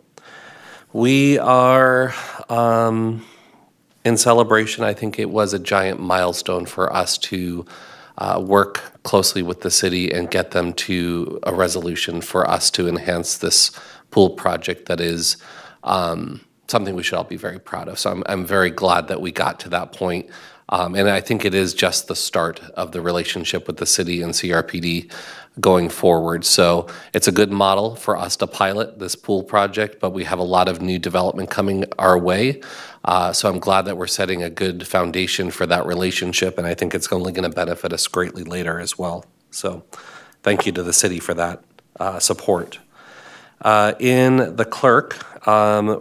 We are in celebration. I think it was a giant milestone for us to work closely with the city and get them to a resolution for us to enhance this pool project that is something we should all be very proud of. So I'm very glad that we got to that point. And I think it is just the start of the relationship with the city and CRPD going forward. So it's a good model for us to pilot this pool project, but we have a lot of new development coming our way. So I'm glad that we're setting a good foundation for that relationship, and I think it's only going to benefit us greatly later as well. So thank you to the city for that support. In the clerk,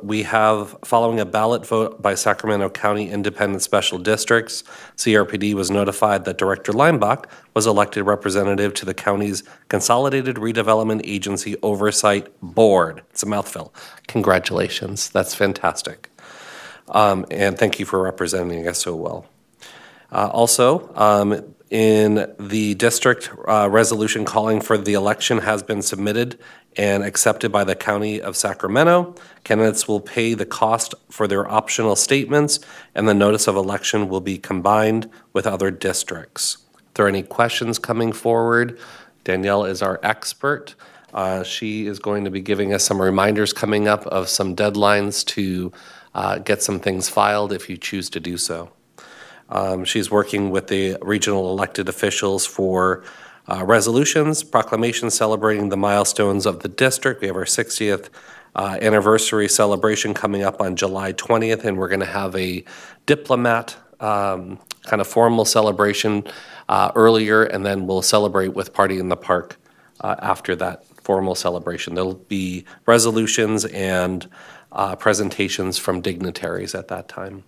we have, following a ballot vote by Sacramento County Independent Special Districts, CRPD was notified that Director Leimbach was elected representative to the county's Consolidated Redevelopment Agency Oversight Board. It's a mouthful. Congratulations. That's fantastic. And thank you for representing us so well. Also, in the district, resolution calling for the election has been submitted and accepted by the County of Sacramento. Candidates will pay the cost for their optional statements, and the notice of election will be combined with other districts. If there are any questions coming forward, Danielle is our expert. She is going to be giving us some reminders coming up of some deadlines to get some things filed if you choose to do so. She's working with the regional elected officials for resolutions, proclamations celebrating the milestones of the district. We have our 60th anniversary celebration coming up on July 20th, and we're going to have a diplomat kind of formal celebration earlier, and then we'll celebrate with Party in the Park after that formal celebration. There'll be resolutions and presentations from dignitaries at that time.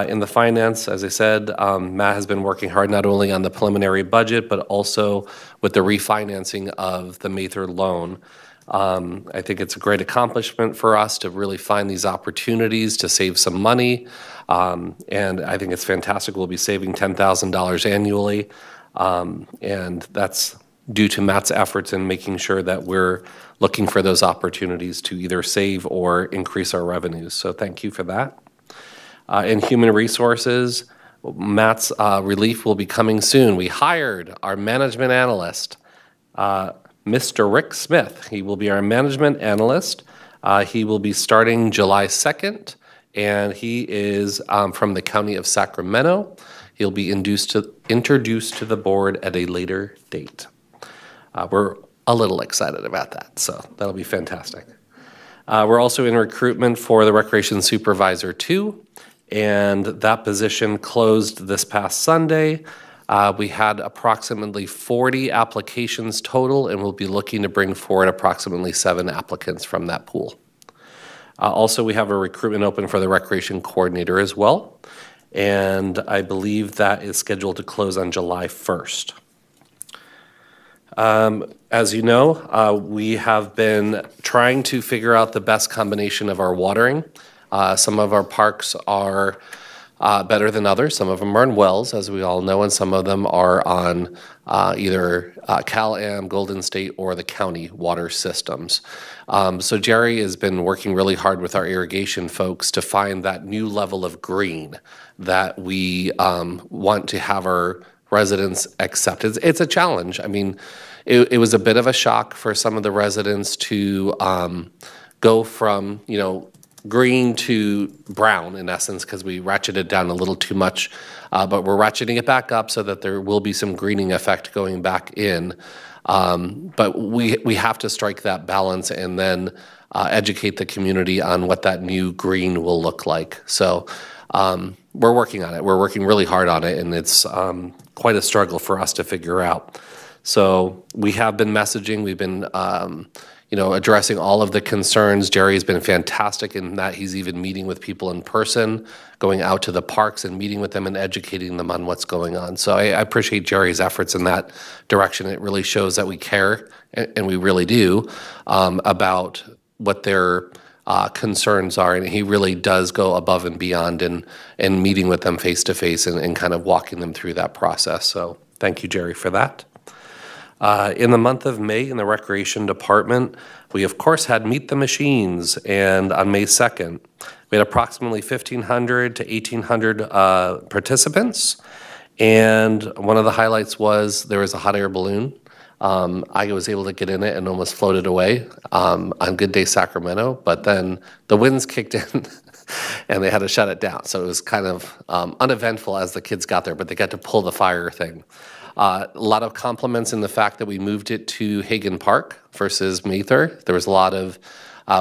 In the finance, as I said, Matt has been working hard not only on the preliminary budget, but also with the refinancing of the Mather loan. I think it's a great accomplishment for us to really find these opportunities to save some money. And I think it's fantastic. We'll be saving $10,000 annually. And that's due to Matt's efforts in making sure that we're looking for those opportunities to either save or increase our revenues. So thank you for that. In human resources, Matt's relief will be coming soon. We hired our management analyst, Mr. Rick Smith. He will be our management analyst. He will be starting July 2nd, and he is from the County of Sacramento. He'll be introduced to the board at a later date. We're a little excited about that, so that'll be fantastic. We're also in recruitment for the Recreation Supervisor 2. And that position closed this past Sunday. We had approximately 40 applications total, and we'll be looking to bring forward approximately 7 applicants from that pool. Also, we have a recruitment open for the recreation coordinator as well, and I believe that is scheduled to close on July 1st. As you know, we have been trying to figure out the best combination of our watering. Some of our parks are better than others. Some of them are in wells, as we all know, and some of them are on either Cal-Am, Golden State, or the county water systems. So Jerry has been working really hard with our irrigation folks to find that new level of green that we want to have our residents accept. It's a challenge. I mean, it was a bit of a shock for some of the residents to go from, you know, green to brown in essence, because we ratcheted down a little too much, but we're ratcheting it back up so that there will be some greening effect going back in. But we have to strike that balance and then educate the community on what that new green will look like. So we're working on it. We're working really hard on it, and it's quite a struggle for us to figure out. So we have been messaging. We've been you know, addressing all of the concerns. Jerry's been fantastic in that he's even meeting with people in person, going out to the parks and meeting with them and educating them on what's going on. So I appreciate Jerry's efforts in that direction. It really shows that we care, and we really do, about what their concerns are. And he really does go above and beyond in meeting with them face to face and kind of walking them through that process. So thank you, Jerry, for that. In the month of May in the Recreation Department, we of course had Meet the Machines, and on May 2nd, we had approximately 1,500 to 1,800 participants, and one of the highlights was there was a hot air balloon. I was able to get in it and almost floated away on Good Day Sacramento, but then the winds kicked in and they had to shut it down. So it was kind of uneventful as the kids got there, but they got to pull the fire thing. A lot of compliments in the fact that we moved it to Hagan Park versus Mather. There was a lot of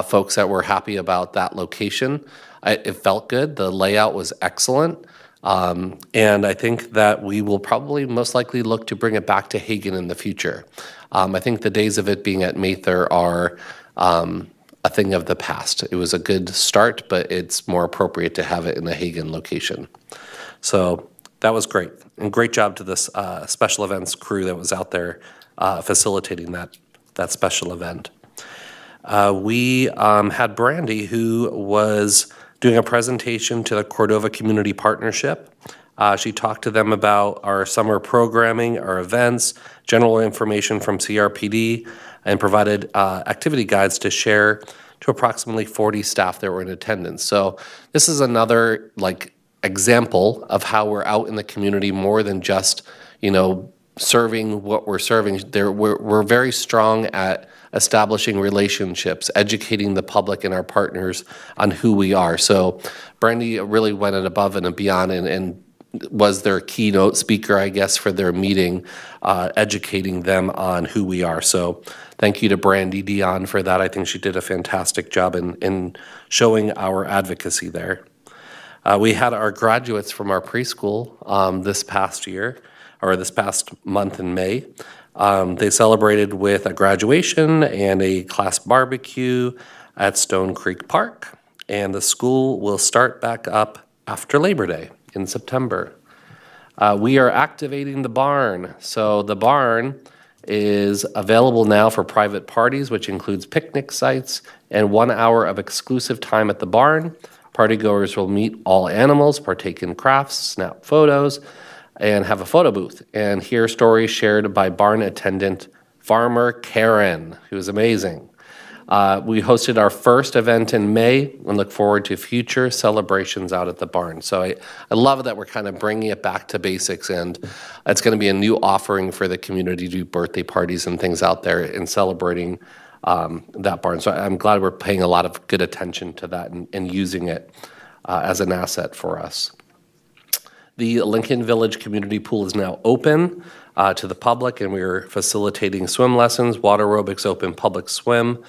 folks that were happy about that location. It felt good. The layout was excellent. And I think that we will probably most likely look to bring it back to Hagan in the future. I think the days of it being at Mather are a thing of the past. It was a good start, but it's more appropriate to have it in the Hagan location. So that was great. And great job to this special events crew that was out there facilitating that special event. We had Brandy, who was doing a presentation to the Cordova Community Partnership. She talked to them about our summer programming, our events, general information from CRPD, and provided activity guides to share to approximately 40 staff that were in attendance. So this is another example of how we're out in the community more than just, you know, serving what we're serving. We're very strong at establishing relationships, educating the public and our partners on who we are. So Brandy really went above and beyond and was their keynote speaker, I guess, for their meeting, educating them on who we are. So thank you to Brandy Dion for that. I think she did a fantastic job in showing our advocacy there. We had our graduates from our preschool this past year, or this past month in May. They celebrated with a graduation and a class barbecue at Stone Creek Park, and the school will start back up after Labor Day in September. We are activating the barn. So the barn is available now for private parties, which includes picnic sites and 1 hour of exclusive time at the barn. Partygoers will meet all animals, partake in crafts, snap photos, and have a photo booth, and hear stories shared by barn attendant Farmer Karen, who is amazing. We hosted our first event in May and look forward to future celebrations out at the barn. So I love that we're kind of bringing it back to basics, and it's going to be a new offering for the community to do birthday parties and things out there and celebrating that barn. So I'm glad we're paying a lot of good attention to that and using it as an asset for us. The Lincoln Village Community Pool is now open to the public, and we're facilitating swim lessons, water aerobics, open public swim,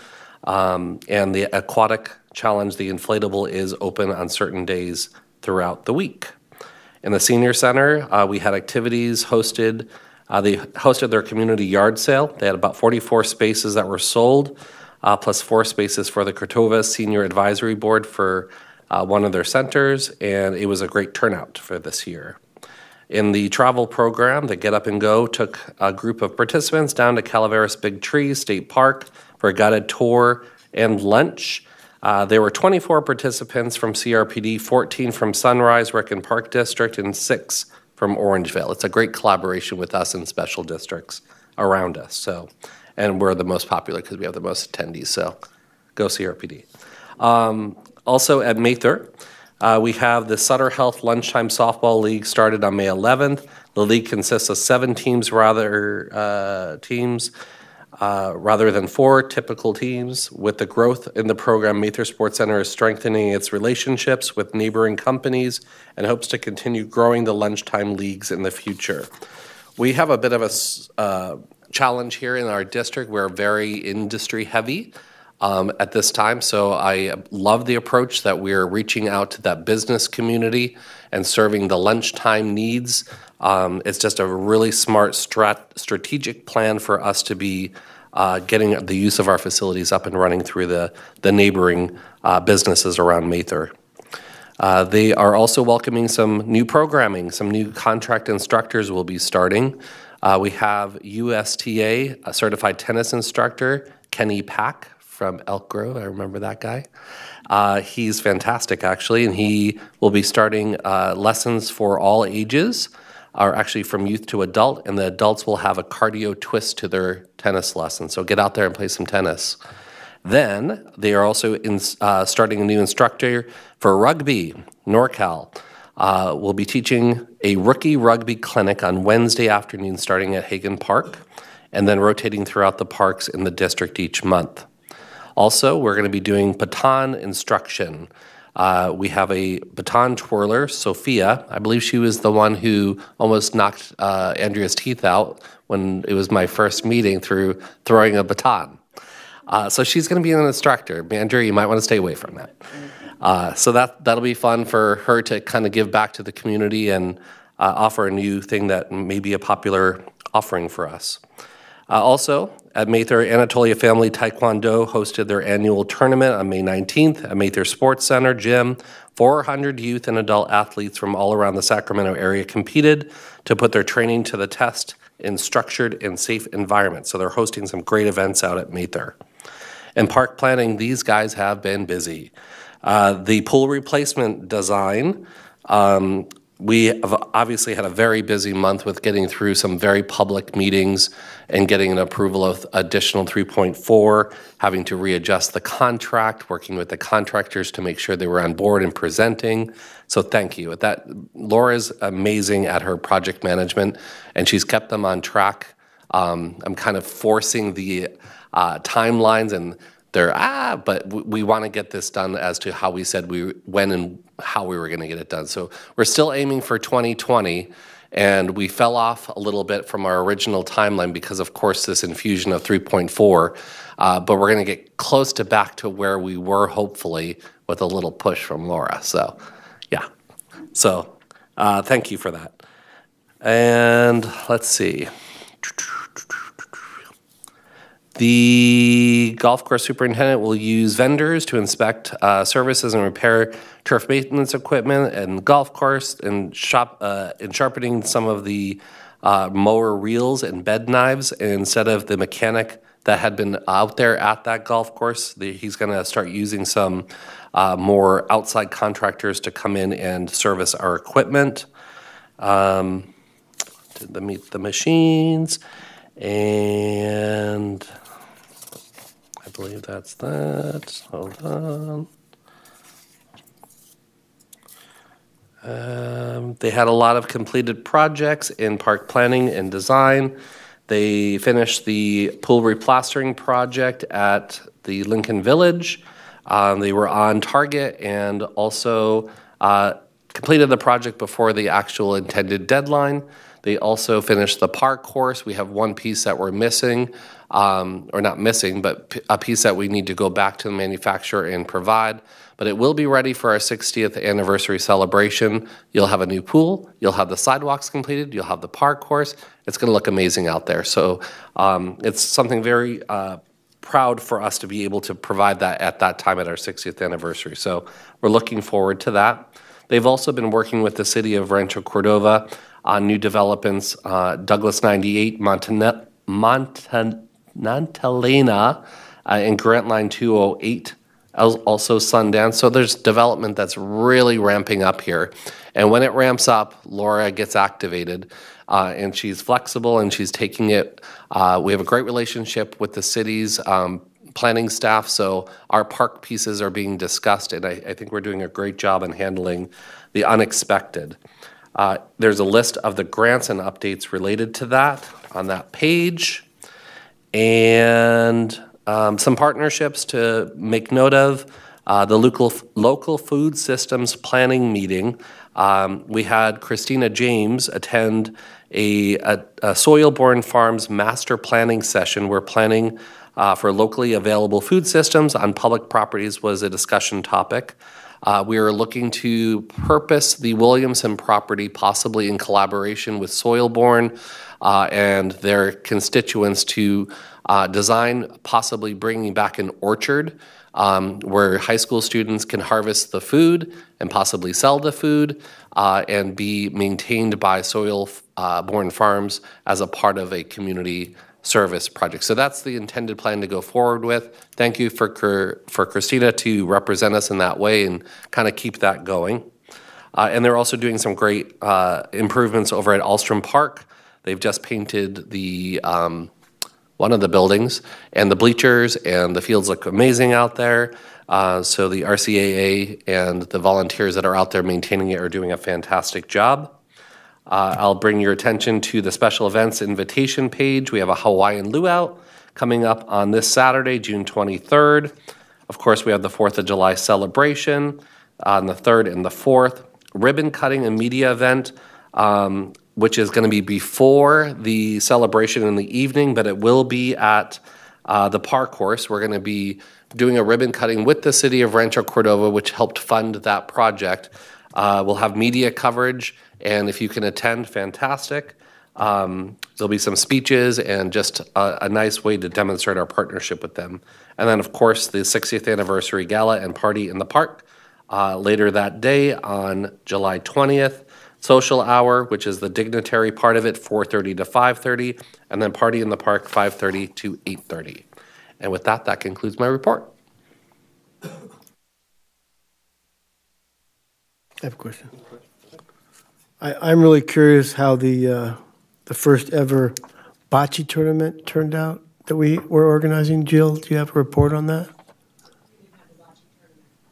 and the aquatic challenge, the inflatable, is open on certain days throughout the week. In the Senior Center, we had activities hosted. They hosted their community yard sale. They had about 44 spaces that were sold. plus 4 spaces for the Cordova Senior Advisory Board for one of their centers, and it was a great turnout for this year. In the travel program, the Get Up and Go took a group of participants down to Calaveras Big Tree State Park for a guided tour and lunch. There were 24 participants from CRPD, 14 from Sunrise Rec and Park District, and 6 from Orangevale. It's a great collaboration with us and special districts around us. So, and we're the most popular because we have the most attendees. So, go CRPD. Also at Mather, we have the Sutter Health Lunchtime Softball League started on May 11th. The league consists of 7 teams rather than 4 typical teams. With the growth in the program, Mather Sports Center is strengthening its relationships with neighboring companies and hopes to continue growing the lunchtime leagues in the future. We have a bit of a challenge here in our district. We're very industry heavy at this time, so I love the approach that we're reaching out to that business community and serving the lunchtime needs. It's just a really smart strategic plan for us to be getting the use of our facilities up and running through the neighboring businesses around Mather. They are also welcoming some new programming. Some new contract instructors will be starting. We have USTA, a certified tennis instructor, Kenny Pack from Elk Grove. I remember that guy. He's fantastic, actually, and he will be starting lessons for all ages, or actually from youth to adult, and the adults will have a cardio twist to their tennis lesson. So get out there and play some tennis. Then they are also starting a new instructor for rugby. NorCal will be teaching a rookie rugby clinic on Wednesday afternoon starting at Hagan Park, and then rotating throughout the parks in the district each month. Also, we're going to be doing baton instruction. We have a baton twirler, Sophia. I believe she was the one who almost knocked Andrea's teeth out when it was my first meeting through throwing a baton. So she's going to be an instructor. Andrea, you might want to stay away from that. So that'll be fun for her to kind of give back to the community and offer a new thing that may be a popular offering for us. Also, at Mather, Anatolia Family Taekwondo hosted their annual tournament on May 19th at Mather Sports Center Gym. 400 youth and adult athletes from all around the Sacramento area competed to put their training to the test in structured and safe environments. So they're hosting some great events out at Mather. In park planning, these guys have been busy. The pool replacement design, we have obviously had a very busy month with getting through some very public meetings and getting an approval of additional 3.4, having to readjust the contract, working with the contractors to make sure they were on board and presenting. So thank you. Laura's amazing at her project management, and she's kept them on track. I'm kind of forcing the timelines, and but we want to get this done as to how we said when and how we were going to get it done. So we're still aiming for 2020, and we fell off a little bit from our original timeline because, of course, this infusion of 3.4, but we're going to get close to back to where we were, hopefully, with a little push from Laura. So, yeah. So, thank you for that. And let's see. The golf course superintendent will use vendors to inspect services and repair turf maintenance equipment and golf course and sharpening some of the mower reels and bed knives instead of the mechanic that had been out there at that golf course. He's going to start using some more outside contractors to come in and service our equipment. The meet the machines, and I believe that's that. Hold on. They had a lot of completed projects in park planning and design. They finished the pool replastering project at the Lincoln Village. They were on target and also completed the project before the actual intended deadline. They also finished the park course. We have one piece that we're missing, or not missing, but a piece that we need to go back to the manufacturer and provide. But it will be ready for our 60th anniversary celebration. You'll have a new pool. You'll have the sidewalks completed. You'll have the park course. It's going to look amazing out there. So it's something very proud for us to be able to provide that at that time at our 60th anniversary. So we're looking forward to that. They've also been working with the city of Rancho Cordova on new developments, Douglas 98, Montalena, and Grant Line 208, also Sundance. So there's development that's really ramping up here. And when it ramps up, Laura gets activated, and she's flexible and she's taking it. We have a great relationship with the city's planning staff, so our park pieces are being discussed, and I think we're doing a great job in handling the unexpected. There's a list of the grants and updates related to that on that page, and some partnerships to make note of. The local food systems planning meeting. We had Christina James attend a Soil-Borne Farms master planning session. We're planning for locally available food systems on public properties was a discussion topic. We are looking to purpose the Williamson property, possibly in collaboration with Soil-Borne and their constituents, to design possibly bringing back an orchard where high school students can harvest the food and possibly sell the food and be maintained by Soil-Borne Farms as a part of a community service project. So that's the intended plan to go forward with. Thank you for Christina to represent us in that way and kind of keep that going. And they're also doing some great improvements over at Alstrom Park. They've just painted the one of the buildings, and the bleachers and the fields look amazing out there. So the RCAA and the volunteers that are out there maintaining it are doing a fantastic job. I'll bring your attention to the special events invitation page. We have a Hawaiian luau coming up on this Saturday, June 23rd. Of course, we have the 4th of July celebration on the 3rd and the 4th. Ribbon cutting and media event, which is going to be before the celebration in the evening, but it will be at the park course. We're going to be doing a ribbon cutting with the city of Rancho Cordova, which helped fund that project. We'll have media coverage, and if you can attend, fantastic. There'll be some speeches and just a nice way to demonstrate our partnership with them. And then, of course, the 60th anniversary gala and party in the park later that day on July 20th. Social hour, which is the dignitary part of it, 4:30 to 5:30, and then party in the park, 5:30 to 8:30. And with that, that concludes my report. I have a question. I'm really curious how the first ever bocce tournament turned out that we were organizing. Jill, do you have a report on that?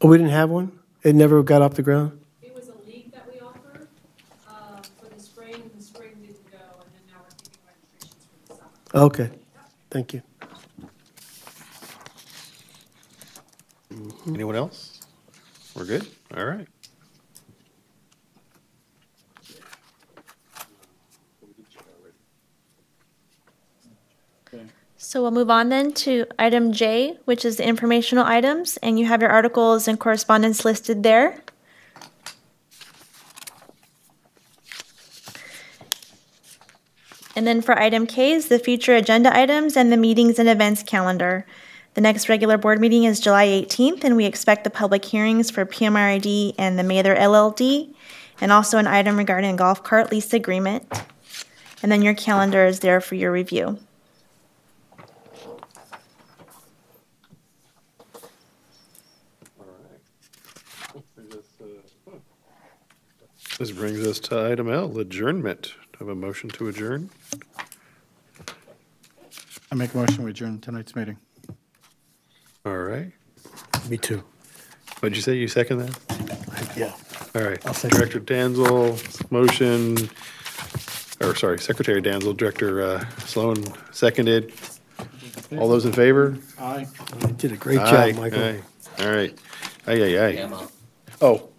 Oh, we didn't have one? It never got off the ground? It was a league that we offered for the spring. The spring didn't go, and then now we're taking registrations for the summer. Okay, thank you. Anyone else? We're good? All right. So we'll move on then to item J, which is the informational items, and you have your articles and correspondence listed there. And then for item K is the future agenda items and the meetings and events calendar. The next regular board meeting is July 18th, and we expect the public hearings for PMRID and the Mather LLD, and also an item regarding a golf cart lease agreement. And then your calendar is there for your review. This brings us to item L, adjournment. Have a motion to adjourn? I make a motion we adjourn tonight's meeting. All right. Me too. What'd you say? You second that? Yeah. All right. I'll second. Director Danzel, motion, or sorry, Secretary Danzel, Director Sloan seconded. All those in favor? Aye. You did a great Aye, job, Michael. aye. All right. Aye, aye, aye. Emma. Oh,